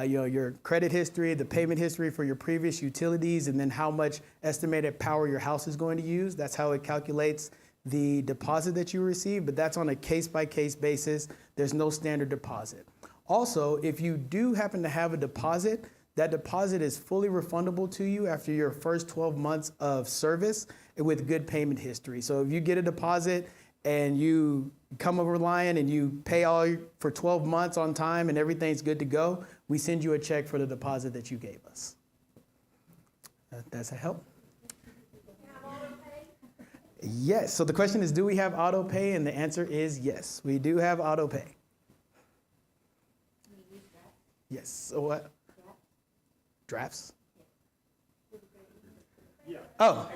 Speaker 2: your credit history, the payment history for your previous utilities, and then how much estimated power your house is going to use. That's how it calculates the deposit that you receive, but that's on a case-by-case basis. There's no standard deposit. Also, if you do happen to have a deposit, that deposit is fully refundable to you after your first 12 months of service with good payment history. So if you get a deposit and you come over Reliant and you pay for 12 months on time and everything's good to go, we send you a check for the deposit that you gave us. Does that help? Yes. So the question is, do we have auto pay? And the answer is yes. We do have auto pay. Yes. So what? Drafts?
Speaker 3: Yeah.
Speaker 2: Oh.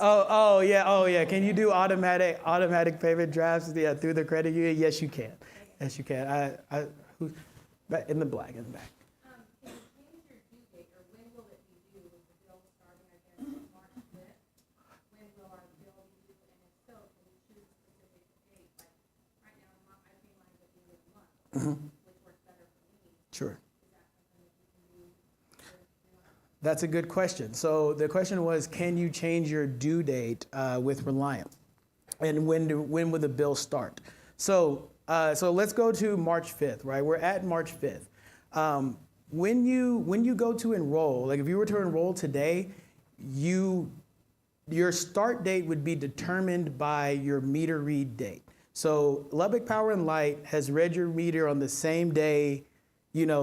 Speaker 2: Oh yeah. Can you do automatic payment drafts? Yeah, through the credit union? Yes, you can. Yes, you can. In the back.
Speaker 5: Can you change your due date, or when will it be due? Is the bill starting, I guess, March 5th? When will our bill be due? And if so, can we choose a specific date? Like, right now, I pay mine at the end of the month, which works better for me.
Speaker 2: Sure.
Speaker 5: Is that something that you can do?
Speaker 2: That's a good question. So the question was, can you change your due date with Reliant? And when would the bill start? So let's go to March 5th, right? We're at March 5th. When you go to enroll, like if you were to enroll today, your start date would be determined by your meter read date. So Lubbock Power and Light has read your meter on the same day,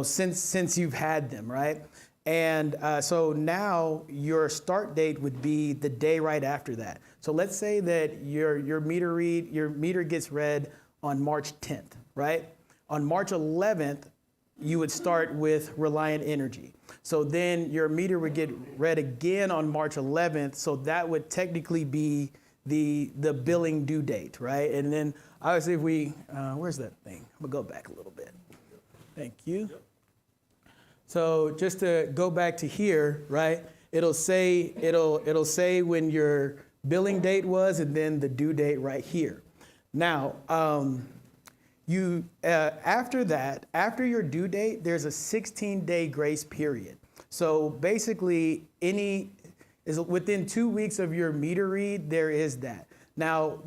Speaker 2: since you've had them, right? And so now your start date would be the day right after that. So let's say that your meter gets read on March 10th, right? On March 11th, you would start with Reliant Energy. So then your meter would get read again on March 11th. So that would technically be the billing due date, right? And then obviously if we, where's that thing? I'm gonna go back a little bit. Thank you. Yep. So just to go back to here, right? It'll say when your billing date was and then the due date right here. Now, after that, after your due date, there's a 16-day grace period. So basically, within 2 weeks of your meter read, there is that. Now,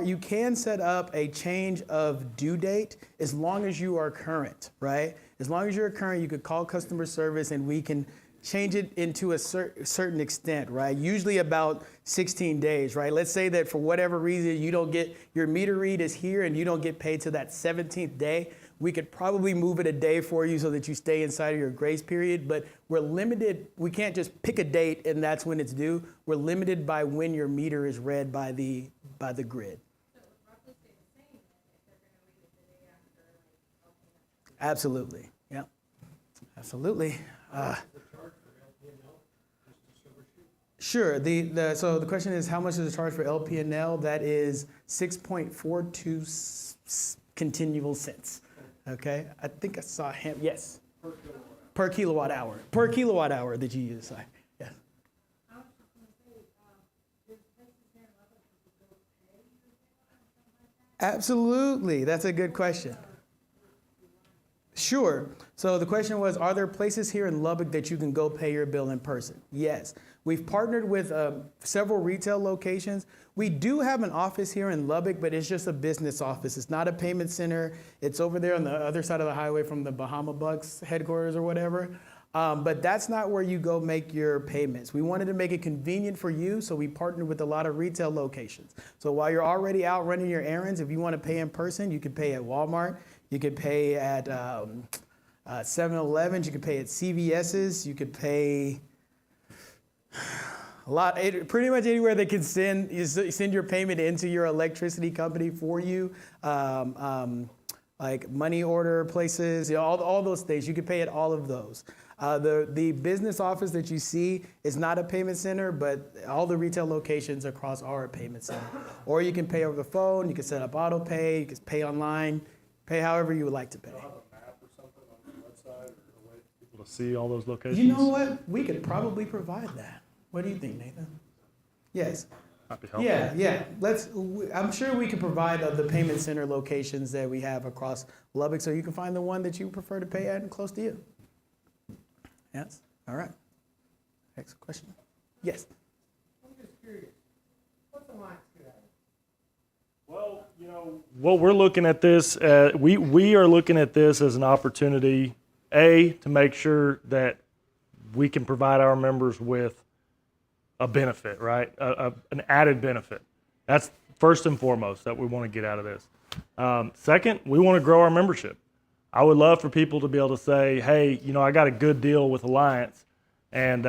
Speaker 2: you can set up a change of due date as long as you are current, right? As long as you're current, you could call customer service and we can change it into a certain extent, right? Usually about 16 days, right? Let's say that for whatever reason, you don't get, your meter read is here and you don't get paid to that 17th day. We could probably move it a day for you so that you stay inside of your grace period, but we're limited. We can't just pick a date and that's when it's due. We're limited by when your meter is read by the grid.
Speaker 5: So it would roughly stay the same then if they're gonna read it the day after, like, okay.
Speaker 2: Absolutely. Yeah. Absolutely. Sure. So the question is, how much is the charge for LPNL? That is 6.42 continual cents. Okay. I think I saw him. Yes. Per kilowatt hour. Per kilowatt hour that you use. Sorry. Yes.
Speaker 5: I was just gonna say, there's places here in Lubbock that you go pay your bill or something like that.
Speaker 2: Absolutely. That's a good question. Sure. So the question was, are there places here in Lubbock that you can go pay your bill in person? Yes. We've partnered with several retail locations. We do have an office here in Lubbock, but it's just a business office. It's not a payment center. It's over there on the other side of the highway from the Bahama Bucks headquarters or whatever. But that's not where you go make your payments. We wanted to make it convenient for you, so we partnered with a lot of retail locations. So while you're already out running your errands, if you want to pay in person, you can pay at Walmart. You could pay at 7-Elevens. You could pay at CVS's. You could pay pretty much anywhere they can send your payment into your electricity company for you. Like money order places, all those things. You could pay at all of those. The business office that you see is not a payment center, but all the retail locations across are a payment center. Or you can pay over the phone. You can set up auto pay. You can pay online. Pay however you would like to pay.
Speaker 1: Have a map or something on the website or a way for people to see all those locations?
Speaker 2: You know what? We could probably provide that. What do you think, Nathan? Yes.
Speaker 1: Might be helpful.
Speaker 2: Yeah. I'm sure we can provide the payment center locations that we have across Lubbock, so you can find the one that you prefer to pay at and close to you. Yes. All right. Next question. Yes.
Speaker 3: I'm just curious, what's Alliance get out of it?
Speaker 1: Well, what we're looking at this, we are looking at this as an opportunity, to make sure that we can provide our members with a benefit, right? An added benefit. That's first and foremost that we want to get out of this. Second, we want to grow our membership. I would love for people to be able to say, hey, I got a good deal with Alliance. And,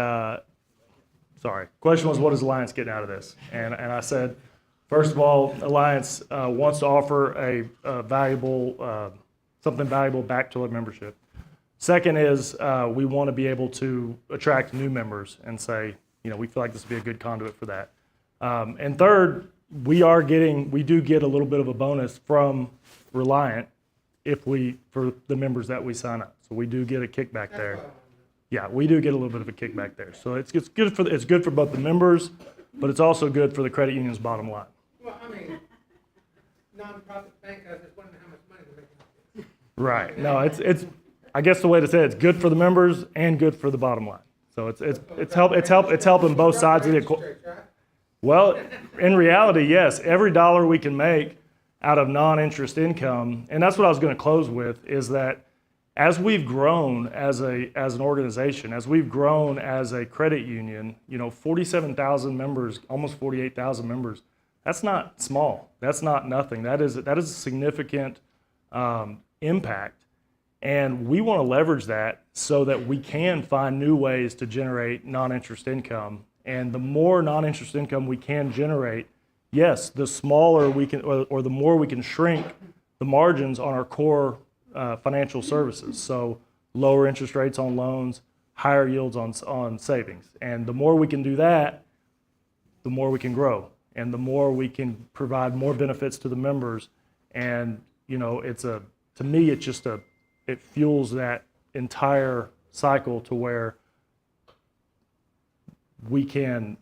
Speaker 1: question was, what is Alliance getting out of this? And I said, first of all, Alliance wants to offer a valuable, something valuable back to our membership. Second is we want to be able to attract new members and say, we feel like this would be a good conduit for that. And third, we do get a little bit of a bonus from Reliant for the members that we sign up. So we do get a kickback there. Yeah, we do get a little bit of a kickback there. So it's good for both the members, but it's also good for the credit union's bottom line.
Speaker 3: Well, I mean, nonprofit bank, I just wonder how much money they're making.
Speaker 1: Right. No, it's I guess the way to say it's good for the members and good for the bottom line. So it's helping both sides of the equation. Well, in reality, yes. Every dollar we can make out of non-interest income, and that's what I was going to close with, is that as we've grown as an organization, as we've grown as a credit union, 47,000 members, almost 48,000 members. That's not small. That's not nothing. That is a significant impact. And we want to leverage that so that we can find new ways to generate non-interest income. And the more non-interest income we can generate, yes, the smaller we can, or the more we can shrink the margins on our core financial services. So lower interest rates on loans, higher yields on savings. And the more we can do that, the more we can grow. And the more we can provide more benefits to the members. And, to me, it fuels that entire cycle to where we can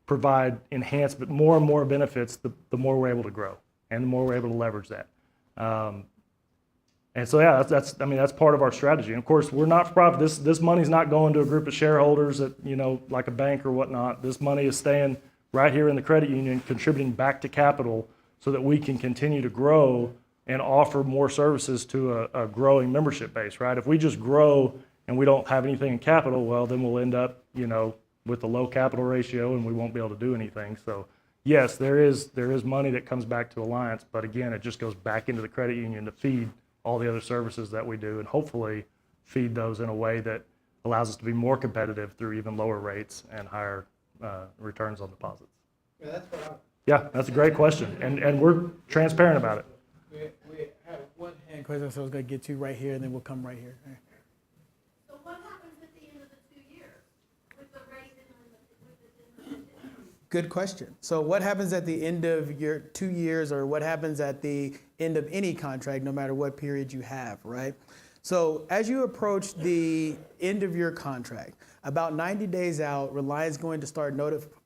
Speaker 1: provide enhancement, more and more benefits, the more we're able to grow and the more we're able to leverage that. And so, yeah, that's part of our strategy. And of course, we're not for profit. This money's not going to a group of shareholders that, like a bank or whatnot. This money is staying right here in the credit union, contributing back to capital so that we can continue to grow and offer more services to a growing membership base, right? If we just grow and we don't have anything in capital, well, then we'll end up, with a low capital ratio and we won't be able to do anything. So yes, there is money that comes back to Alliance, but again, it just goes back into the credit union to feed all the other services that we do, and hopefully feed those in a way that allows us to be more competitive through even lower rates and higher returns on deposits.
Speaker 3: Yeah, that's what I,
Speaker 1: Yeah, that's a great question, and we're transparent about it.
Speaker 3: we have one
Speaker 2: And question, so I was going to get to right here, and then we'll come right here.
Speaker 5: So what happens at the end of the 2 years with the rate and the
Speaker 2: Good question. So what happens at the end of your 2 years, or what happens at the end of any contract, no matter what period you have, right? So as you approach the end of your contract, about 90 days out, Reliant's going to start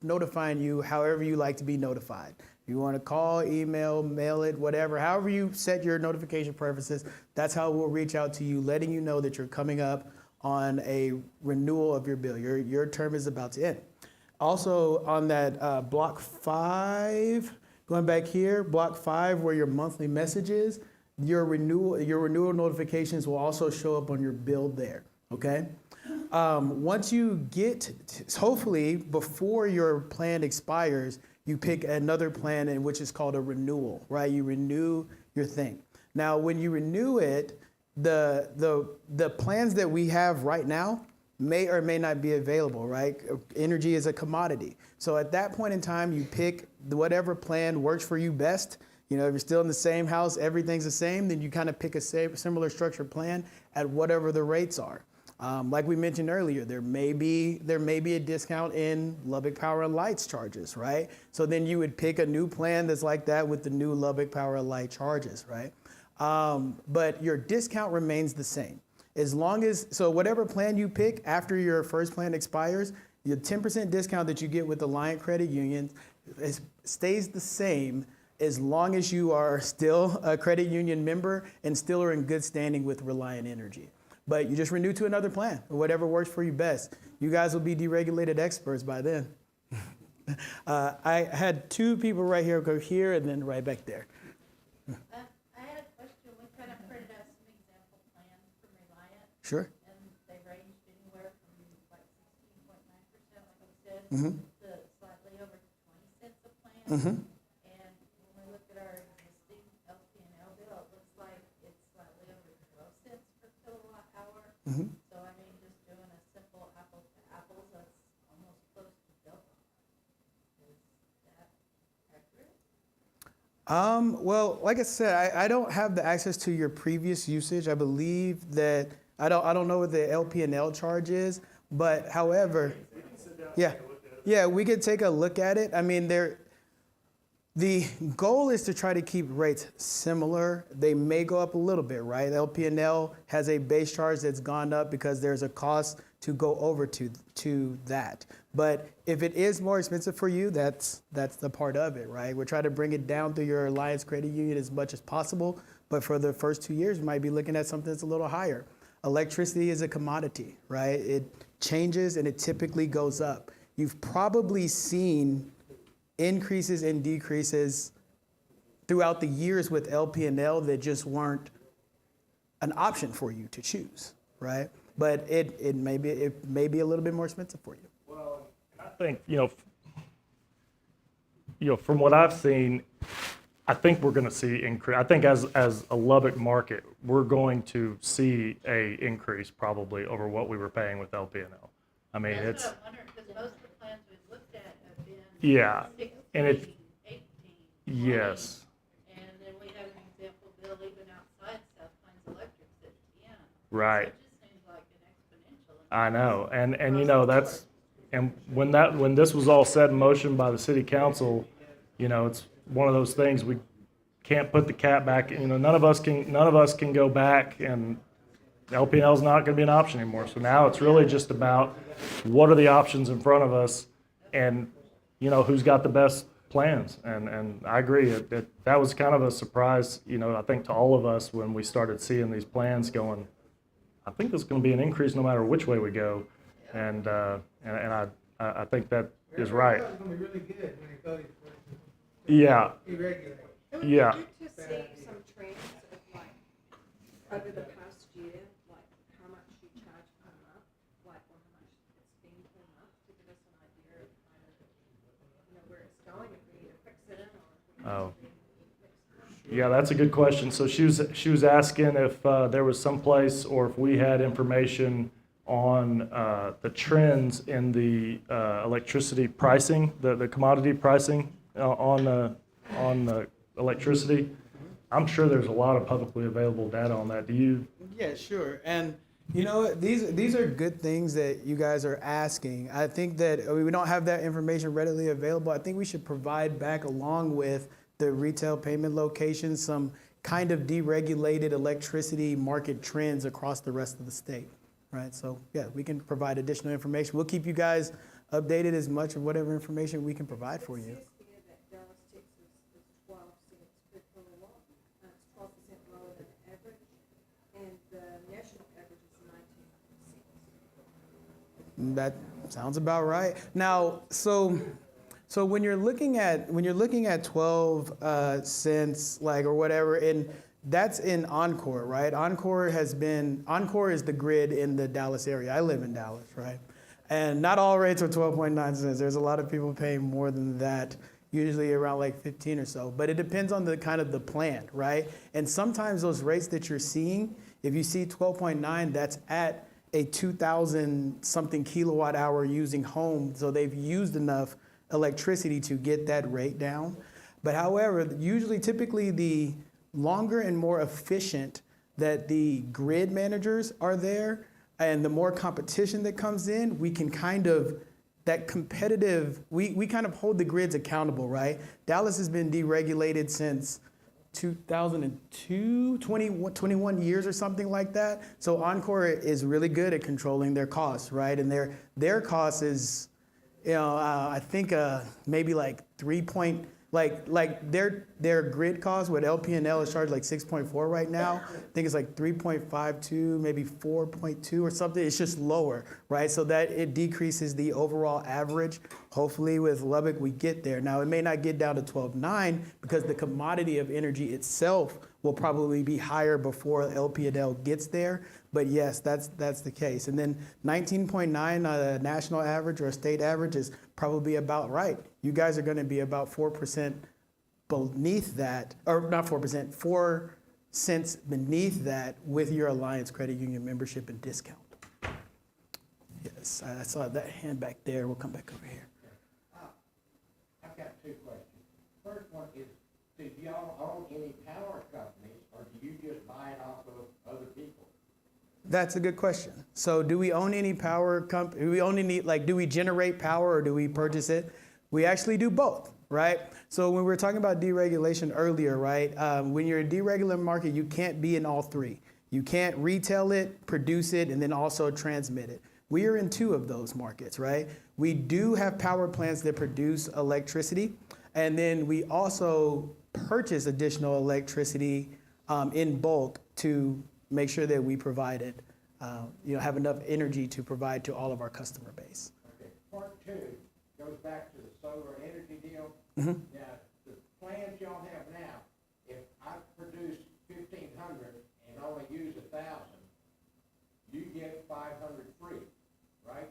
Speaker 2: notifying you however you like to be notified. You want to call, email, mail it, whatever, however you set your notification preferences, that's how we'll reach out to you, letting you know that you're coming up on a renewal of your bill. Your term is about to end. Also on that block 5, going back here, block 5 where your monthly message is, your renewal notifications will also show up on your bill there, okay? Once you get, hopefully before your plan expires, you pick another plan in which is called a renewal, right? You renew your thing. Now, when you renew it, the plans that we have right now may or may not be available, right? Energy is a commodity. So at that point in time, you pick whatever plan works for you best. You know, if you're still in the same house, everything's the same, then you kind of pick a similar structured plan at whatever the rates are. Like we mentioned earlier, there may be a discount in Lubbock Power and Light's charges, right? So then you would pick a new plan that's like that with the new Lubbock Power and Light charges, right? But your discount remains the same. As long as, so whatever plan you pick after your first plan expires, your 10% discount that you get with the Reliant Credit Union stays the same as long as you are still a credit union member and still are in good standing with Reliant Energy. But you just renew to another plan, or whatever works for you best. You guys will be deregulated experts by then. I had 2 people right here go here and then right back there.
Speaker 5: I had a question. We kind of printed out some example plans from Reliant,
Speaker 2: Sure.
Speaker 5: and they ranged anywhere from like 16.9%, like I said,
Speaker 2: Mm-hmm.
Speaker 5: to slightly over 20 cents a plan.
Speaker 2: Mm-hmm.
Speaker 5: And when we look at our existing LP&L bill, it looks like it's slightly over 12 cents per kilowatt hour.
Speaker 2: Mm-hmm.
Speaker 5: So I mean, just doing a simple apples to apples, that's almost close to double. Is that accurate?
Speaker 2: Well, like I said, I don't have the access to your previous usage. I believe that I don't know what the LP&L charge is, but however, yeah, we could take a look at it. I mean, the goal is to try to keep rates similar. They may go up a little bit, right? LP&L has a base charge that's gone up because there's a cost to go over to that. But if it is more expensive for you, that's the part of it, right? We're trying to bring it down through your Alliance Credit Union as much as possible. But for the first 2 years, you might be looking at something that's a little higher. Electricity is a commodity, right? It changes and it typically goes up. You've probably seen increases and decreases throughout the years with LP&L that just weren't an option for you to choose, right? But it may be a little bit more expensive for you.
Speaker 1: Well, I think, from what I've seen, I think we're going to see increase. I think as a Lubbock market, we're going to see a increase probably over what we were paying with LP&L. I mean,
Speaker 5: That's
Speaker 1: it's,
Speaker 5: what I'm wondering, because most of the plans we've looked at have been
Speaker 1: yeah,
Speaker 5: 16,
Speaker 1: and it's,
Speaker 5: 18, 20.
Speaker 1: yes,
Speaker 5: And then we have an example bill even outside South Plains Electric's at 10.
Speaker 1: right.
Speaker 5: So it just seems like an exponential.
Speaker 1: I know, and that's, and when this was all set in motion by the city council, it's one of those things we can't put the cat back. None of us can go back, and LP&L is not going to be an option anymore. So now it's really just about what are the options in front of us, and who's got the best plans. And I agree, that was kind of a surprise, I think to all of us when we started seeing these plans going. I think there's going to be an increase no matter which way we go, and I think that is right.
Speaker 3: It's gonna be really good when it goes
Speaker 1: Yeah,
Speaker 3: deregulated.
Speaker 6: It would be
Speaker 1: yeah.
Speaker 6: good to see some trends of like, over the past year, like how much you charge per month, like or how much it's been per month, to give us an idea of kind of, where it's going, if we need to fix it or if we need
Speaker 1: Oh.
Speaker 6: to be fixed.
Speaker 1: Yeah, that's a good question. So she was asking if there was some place or if we had information on the trends in the electricity pricing, the commodity pricing on the electricity. I'm sure there's a lot of publicly available data on that. Do you?
Speaker 2: Yeah, sure. And you know what? These are good things that you guys are asking. I think that we don't have that information readily available. I think we should provide back, along with the retail payment locations, some kind of deregulated electricity market trends across the rest of the state, right? So yeah, we can provide additional information. We'll keep you guys updated as much of whatever information we can provide for you.
Speaker 6: It says here that Dallas, Texas is 12 cents per kilowatt. It's 12% lower than the average, and the national average is 19 cents.
Speaker 2: That sounds about right. Now, so when you're looking at 12 cents, like, or whatever, and that's in Encore, right? Encore is the grid in the Dallas area. I live in Dallas, right? And not all rates are 12.9 cents. There's a lot of people paying more than that, usually around like 15 or so. But it depends on the kind of the plant, right? And sometimes those rates that you're seeing, if you see 12.9, that's at a 2,000 something kilowatt hour using home. So they've used enough electricity to get that rate down. But however, typically the longer and more efficient that the grid managers are there, and the more competition that comes in, we can kind of, that competitive, we kind of hold the grids accountable, right? Dallas has been deregulated since 2002, 21 years or something like that. So Encore is really good at controlling their costs, right? And their cost is, I think maybe like their grid cost with LP&L is charged like 6.4 right now. I think it's like 3.52, maybe 4.2 or something. It's just lower, right? So that it decreases the overall average. Hopefully with Lubbock we get there. Now it may not get down to 12.9 because the commodity of energy itself will probably be higher before LP&L gets there. But yes, that's the case. And then 19.9 national average or a state average is probably about right. You guys are going to be about 4% beneath that, or not 4%, 4 cents beneath that with your Alliance Credit Union membership and discount. Yes, I saw that hand back there. We'll come back over here.
Speaker 7: I've got two questions. First one is, do y'all own any power companies, or do you just buy it off of other people?
Speaker 2: That's a good question. So do we own any power company? Do we own any, do we generate power or do we purchase it? We actually do both, right? So when we were talking about deregulation earlier, right? When you're a deregulated market, you can't be in all three. You can't retail it, produce it, and then also transmit it. We are in 2 of those markets, right? We do have power plants that produce electricity, and then we also purchase additional electricity in bulk to make sure that we provide it, have enough energy to provide to all of our customer base.
Speaker 7: Okay. Part 2 goes back to the solar energy deal.
Speaker 2: Mm-hmm.
Speaker 7: Now, the plans y'all have now, if I produce 1,500 and only use 1,000, you get 500 free, right?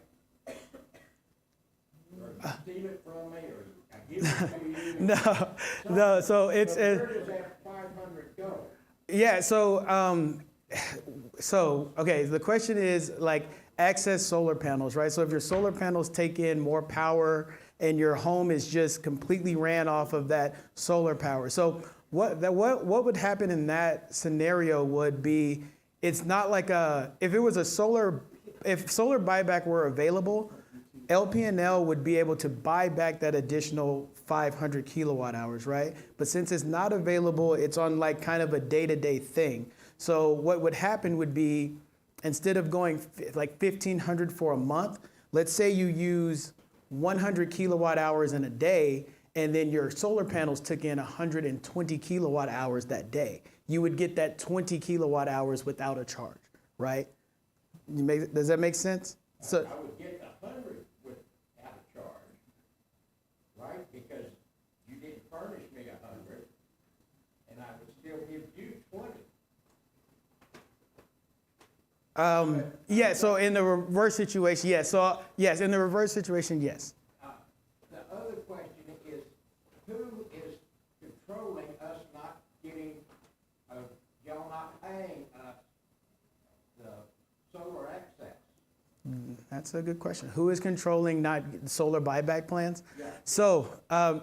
Speaker 7: Or you steal it from me, or I give it to you.
Speaker 2: No. So it's
Speaker 7: where does that 500 go?
Speaker 2: yeah. So okay. The question is access solar panels, right? So if your solar panels take in more power and your home is just completely ran off of that solar power. So what would happen in that scenario would be, it's not like if solar buyback were available, LP&L would be able to buy back that additional 500 kilowatt hours, right? But since it's not available, it's on kind of a day-to-day thing. So what would happen would be, instead of going 1,500 for a month, let's say you use 100 kilowatt hours in a day, and then your solar panels took in 120 kilowatt hours that day. You would get that 20 kilowatt hours without a charge, right? Does that make sense? So
Speaker 7: I would get 100 without a charge, right? Because you didn't furnish me 100, and I would still give you 20.
Speaker 2: Yeah, so in the reverse situation, yes. So yes, in the reverse situation, yes.
Speaker 7: The other question is, who is controlling us not getting
Speaker 2: That's a good question. Who is controlling not solar buyback plans? So I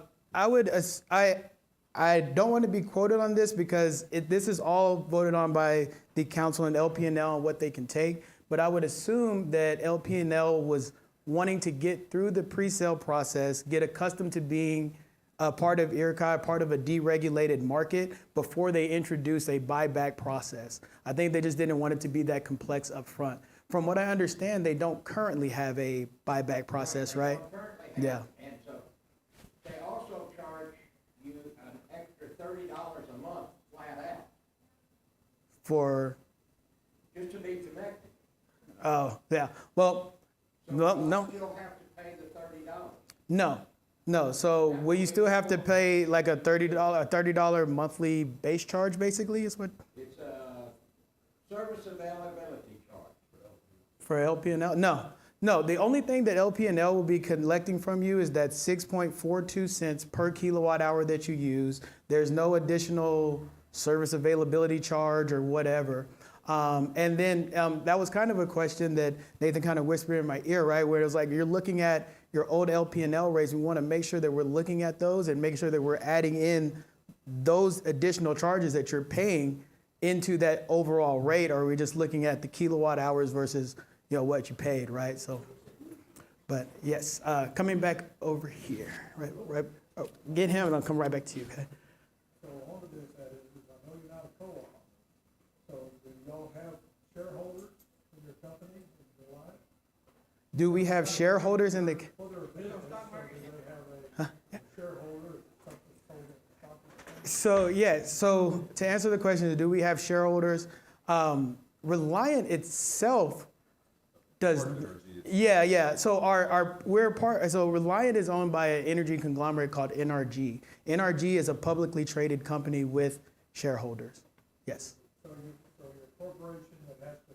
Speaker 2: don't want to be quoted on this because this is all voted on by the council and LP&L and what they can take. But I would assume that LP&L was wanting to get through the pre-sale process, get accustomed to being a part of ERCOT, part of a deregulated market before they introduce a buyback process. I think they just didn't want it to be that complex up front. From what I understand, they don't currently have a buyback process, right?
Speaker 7: Currently have,
Speaker 2: Yeah.
Speaker 7: and so they also charge you an extra $30 a month flat out,
Speaker 2: For,
Speaker 7: just to be connected.
Speaker 2: oh, yeah. Well, no,
Speaker 7: You
Speaker 2: no,
Speaker 7: don't have to pay the $30.
Speaker 2: no. So will you still have to pay like a $30 monthly base charge, basically, is what,
Speaker 7: It's a service availability charge.
Speaker 2: for LP&L? No. The only thing that LP&L will be collecting from you is that 6.42 cents per kilowatt hour that you use. There's no additional service availability charge or whatever. And then that was kind of a question that Nathan kind of whispered in my ear, right? Where it was like, you're looking at your old LP&L rates. We want to make sure that we're looking at those and make sure that we're adding in those additional charges that you're paying into that overall rate. Or are we just looking at the kilowatt hours versus, what you paid, right? So, but yes, coming back over here, right. Oh, get him and I'll come right back to you, okay?
Speaker 3: So all of this, that is I know you're not a co-op, so do y'all have shareholders in your company, in Reliant?
Speaker 2: Do we have shareholders in the?
Speaker 3: For their business, so do they have a shareholder, or something sold in the stock exchange?
Speaker 2: So yeah, so to answer the question, do we have shareholders? Reliant itself does. Yeah. So we're part. So Reliant is owned by an energy conglomerate called NRG. NRG is a publicly traded company with shareholders. Yes.
Speaker 3: So you're a corporation that has to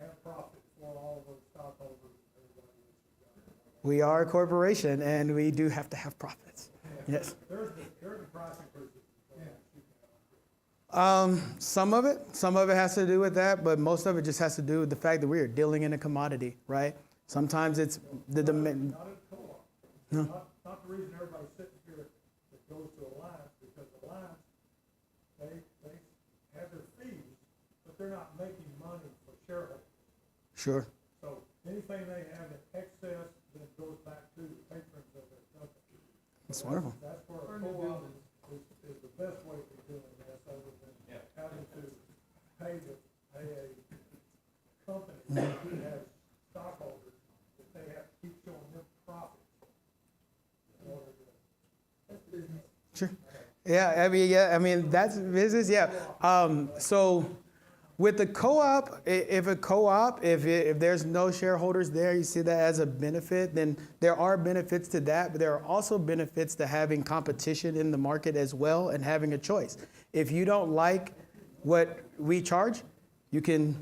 Speaker 3: have profit for all of those stockholders and everybody else.
Speaker 2: We are a corporation and we do have to have profits. Yes.
Speaker 3: There's the price increases.
Speaker 2: Some of it has to do with that, but most of it just has to do with the fact that we are dealing in a commodity, right? Sometimes it's the demand.
Speaker 3: Not a co-op.
Speaker 2: No.
Speaker 3: Not the reason everybody's sitting here that goes to Alliance, because Alliance, they have their fees, but they're not making money for shareholders.
Speaker 2: Sure.
Speaker 3: So anything they have in excess then goes back to the patrons of their company.
Speaker 2: That's wonderful.
Speaker 3: That's where a co-op is the best way for doing this, other than having to pay a company who has stockholders that they have to keep showing them profits in order to.
Speaker 2: Sure. Yeah, I mean that's business. Yeah. So with the co-op, if there's no shareholders there, you see that as a benefit, then there are benefits to that, but there are also benefits to having competition in the market as well and having a choice. If you don't like what we charge, you can,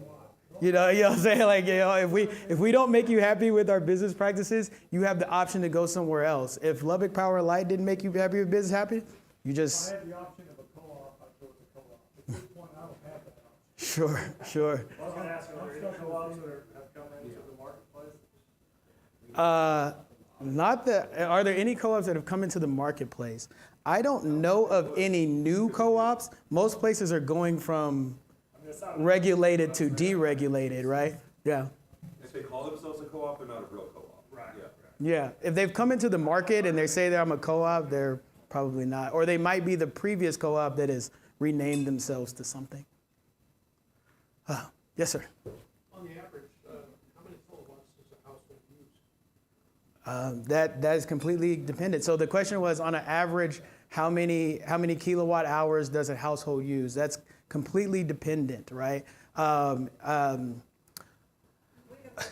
Speaker 2: you know what I'm saying? Like, if we don't make you happy with our business practices, you have the option to go somewhere else. If Lubbock Power and Light didn't make you happy with business happy, you
Speaker 3: If
Speaker 2: just,
Speaker 3: I had the option of a co-op, I'd go with the co-op. At this point, I don't have that option.
Speaker 2: sure.
Speaker 1: I was going to ask, are there any co-ops that have come into the marketplace?
Speaker 2: Are there any co-ops that have come into the marketplace? I don't know of any new co-ops. Most places are going from regulated to deregulated, right? Yeah.
Speaker 8: If they call themselves a co-op, they're not a real co-op.
Speaker 1: Right.
Speaker 2: Yeah. If they've come into the market and they say that I'm a co-op, they're probably not. Or they might be the previous co-op that has renamed themselves to something. Yes, sir.
Speaker 3: On the average, how many kilowatts does a household use?
Speaker 2: That is completely dependent. So the question was, on an average, how many kilowatt hours does a household use? That's completely dependent, right?
Speaker 6: Where do most of us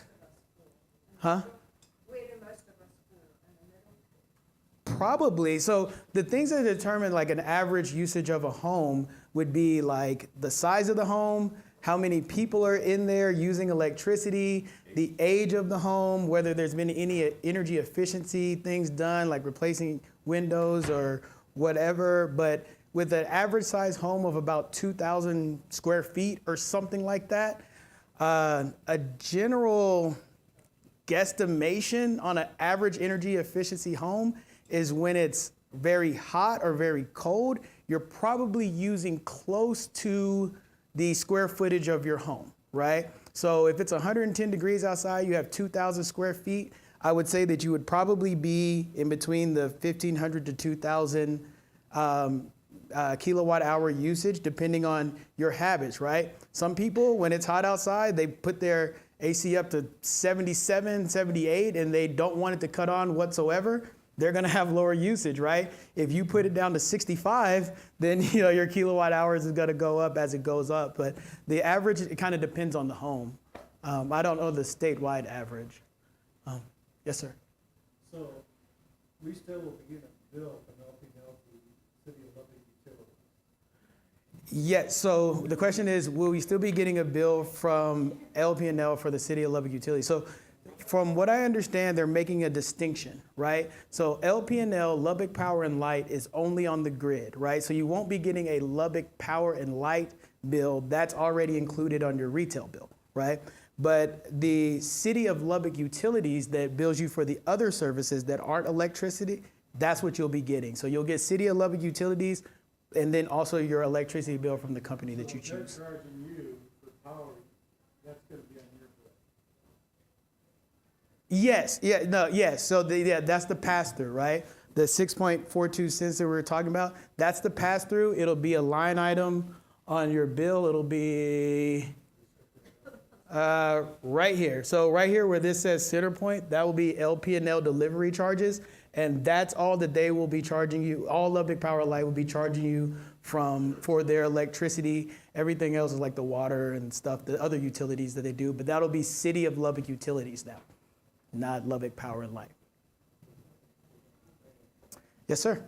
Speaker 2: Huh?
Speaker 6: Where do most of us fall? In the middle?
Speaker 2: Probably. So the things that determine like an average usage of a home would be like the size of the home, how many people are in there using electricity, the age of the home, whether there's been any energy efficiency things done, like replacing windows or whatever. But with an average size home of about 2,000 square feet or something like that, A general guesstimation on an average energy efficiency home is when it's very hot or very cold, you're probably using close to the square footage of your home, right? So if it's 110 degrees outside, you have 2,000 square feet, I would say that you would probably be in between the 1,500 to 2,000 kilowatt hour usage, depending on your habits, right? Some people, when it's hot outside, they put their AC up to 77, 78, and they don't want it to cut on whatsoever. They're gonna have lower usage, right? If you put it down to 65, then your kilowatt hours is gonna go up as it goes up. But the average, it kind of depends on the home. I don't know the statewide average. Yes, sir.
Speaker 3: So we still will be getting a bill from LPL to the City of Lubbock Utility.
Speaker 2: Yes, so the question is, will we still be getting a bill from LP&L for the City of Lubbock Utility? So from what I understand, they're making a distinction, right? So LP&L, Lubbock Power and Light, is only on the grid, right? So you won't be getting a Lubbock Power and Light bill. That's already included on your retail bill, right? But the City of Lubbock Utilities that bills you for the other services that aren't electricity, that's what you'll be getting. So you'll get City of Lubbock Utilities and then also your electricity bill from the company that you choose.
Speaker 3: They're charging you for power, that's gonna be on your bill.
Speaker 2: Yes, yes. So that's the pass-through, right? The 6.42 cents that we were talking about, that's the pass-through. It'll be a line item on your bill. It'll be right here. So right here where this says center point, that will be LP&L delivery charges. And that's all that they will be charging you. All Lubbock Power Light will be charging you for their electricity. Everything else is like the water and stuff, the other utilities that they do. But that'll be City of Lubbock Utilities now, not Lubbock Power and Light. Yes, sir.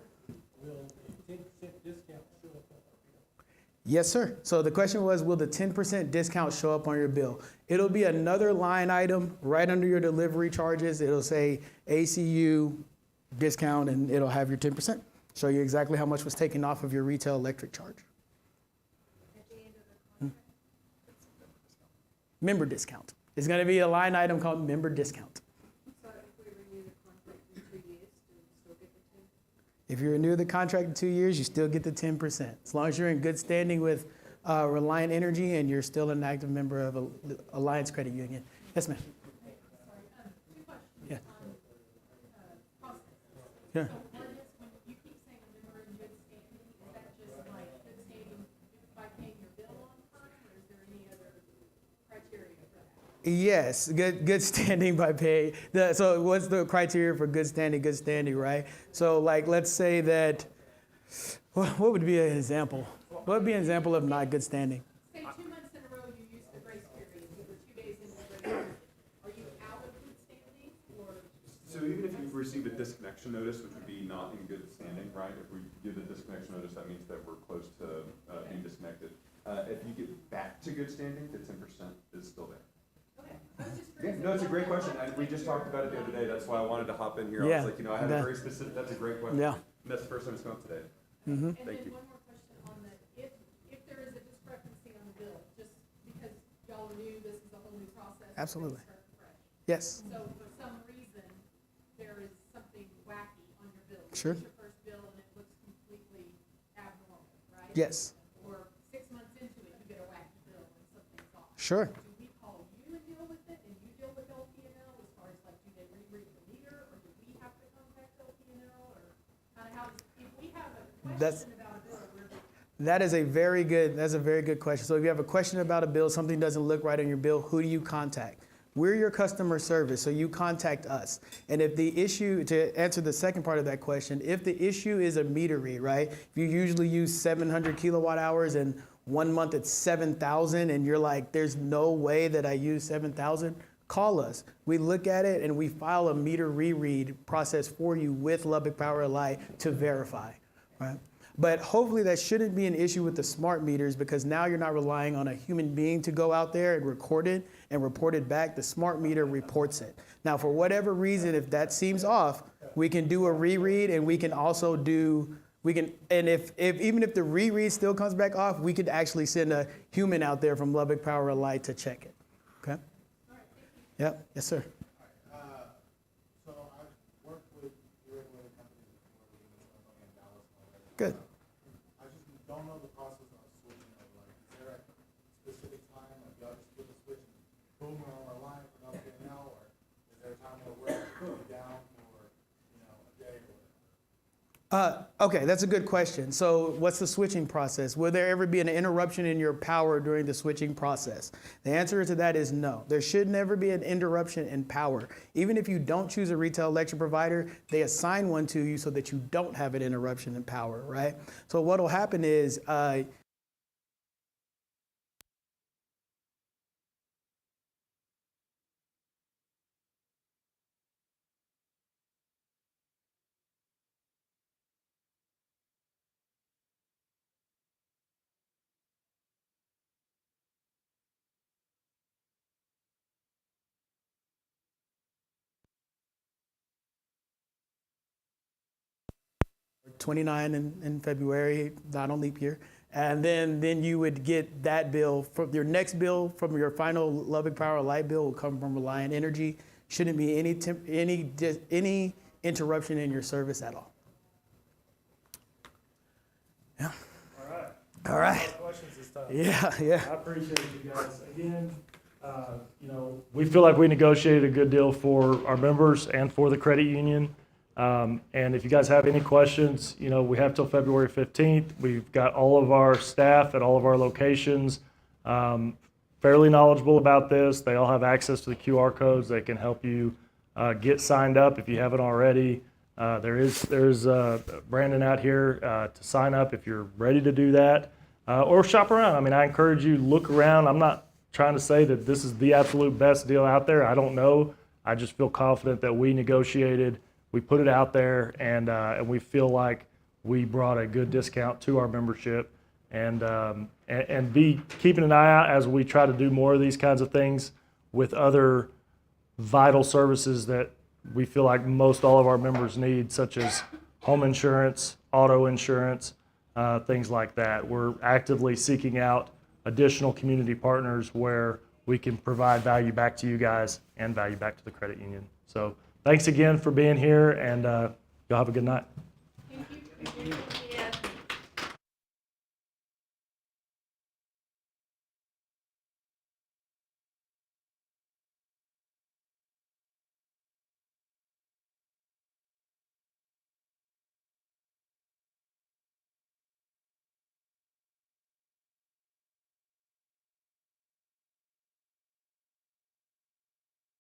Speaker 3: Will the 10% discount show up on our bill?
Speaker 2: Yes, sir. So the question was, will the 10% discount show up on your bill? It'll be another line item right under your delivery charges. It'll say ACU discount, and it'll have your 10%. Show you exactly how much was taken off of your retail electric charge.
Speaker 5: At the end of the contract,
Speaker 2: Member discount. It's going to be a line item called member discount.
Speaker 6: So if we renew the contract in 2 years, do we still get the 10?
Speaker 2: If you renew the contract in 2 years, you still get the 10%. As long as you're in good standing with Reliant Energy and you're still an active member of Alliance Credit Union. Yes, ma'am.
Speaker 5: two questions
Speaker 2: Yeah.
Speaker 5: on, process.
Speaker 2: Yeah.
Speaker 5: So one is, when you keep saying a member in good standing, is that just like good standing by paying your bill on time, or is there any other criteria for that?
Speaker 2: Yes, good standing by pay. So what's the criteria for good standing, right? So like, let's say that, what would be an example? What would be an example of not good standing?
Speaker 5: Say 2 months in a row you used the grace period, you were 2 days into the grace period. Are you out of good standing, or?
Speaker 8: So even if you've received a disconnection notice, which would be not in good standing, right? If we give the disconnection notice, that means that we're close to being disconnected. If you get back to good standing, the 10% is still there.
Speaker 5: Okay, I was just
Speaker 8: Yeah,
Speaker 5: curious.
Speaker 8: no, it's a great question. We just talked about it the other day. That's why I wanted to hop in here. I
Speaker 2: Yeah.
Speaker 8: was like, I have a very specific, that's a great question.
Speaker 2: Yeah.
Speaker 8: And that's the first time it's come up today.
Speaker 5: And
Speaker 8: Thank
Speaker 5: then
Speaker 8: you.
Speaker 5: one more question on the, if there is a discrepancy on the bill, just because y'all are new, this is a whole new process.
Speaker 2: Absolutely.
Speaker 5: things start fresh.
Speaker 2: Yes.
Speaker 5: So for some reason, there is something wacky on your bill.
Speaker 2: Sure.
Speaker 5: It's your first bill and it looks completely abnormal, right?
Speaker 2: Yes.
Speaker 5: Or 6 months into it, you get a wacky bill and something's off.
Speaker 2: Sure.
Speaker 5: Do we call you and deal with it, and you deal with LP&L as far as like, do they reread the meter, or do we have to contact LP&L, or kind of how, if we have a
Speaker 2: That's-
Speaker 5: question about a bill, we're
Speaker 2: That's a very good question. So if you have a question about a bill, something doesn't look right on your bill, who do you contact? We're your customer service, so you contact us. And if the issue, to answer the second part of that question, if the issue is a meter read, right? If you usually use 700 kilowatt hours and 1 month it's 7,000 and you're like, there's no way that I use 7,000, call us. We look at it and we file a meter reread process for you with Lubbock Power and Light to verify, right? But hopefully that shouldn't be an issue with the smart meters, because now you're not relying on a human being to go out there and record it and report it back. The smart meter reports it. Now, for whatever reason, if that seems off, we can do a reread, and we can also do, and if even if the reread still comes back off, we could actually send a human out there from Lubbock Power and Light to check it. Okay? Yep, yes, sir.
Speaker 3: So I've worked with regulated companies before, in Dallas already.
Speaker 2: Good.
Speaker 3: I just don't know the process of switching over. Like, is there a specific time, like y'all just flip a switch and boom, we're on our line for nothing now, or is there a time where we're actually down for, a day or whatever?
Speaker 2: Okay, that's a good question. So what's the switching process? Will there ever be an interruption in your power during the switching process? The answer to that is no. There should never be an interruption in power. Even if you don't choose a retail electric provider, they assign one to you so that you don't have an interruption in power, right? So what will happen is, $29 in February, not on leap year. And then you would get that bill from your next bill from your final Lubbock Power light bill will come from Reliant Energy. Shouldn't be any interruption in your service at all. Yeah.
Speaker 1: All right.
Speaker 2: All right.
Speaker 1: No questions this time.
Speaker 2: Yeah.
Speaker 1: I appreciate you guys. Again, we feel like we negotiated a good deal for our members and for the credit union. And if you guys have any questions, we have till February 15th. We've got all of our staff at all of our locations fairly knowledgeable about this. They all have access to the QR codes. They can help you get signed up if you haven't already. There's Brandon out here to sign up if you're ready to do that, or shop around. I mean, I encourage you, look around. I'm not trying to say that this is the absolute best deal out there. I don't know. I just feel confident that we negotiated. We put it out there, and we feel like we brought a good discount to our membership, and be keeping an eye out as we try to do more of these kinds of things with other vital services that we feel like most all of our members need, such as home insurance, auto insurance, things like that. We're actively seeking out additional community partners where we can provide value back to you guys and value back to the credit union. So thanks again for being here, and y'all have a good night.
Speaker 5: Thank you.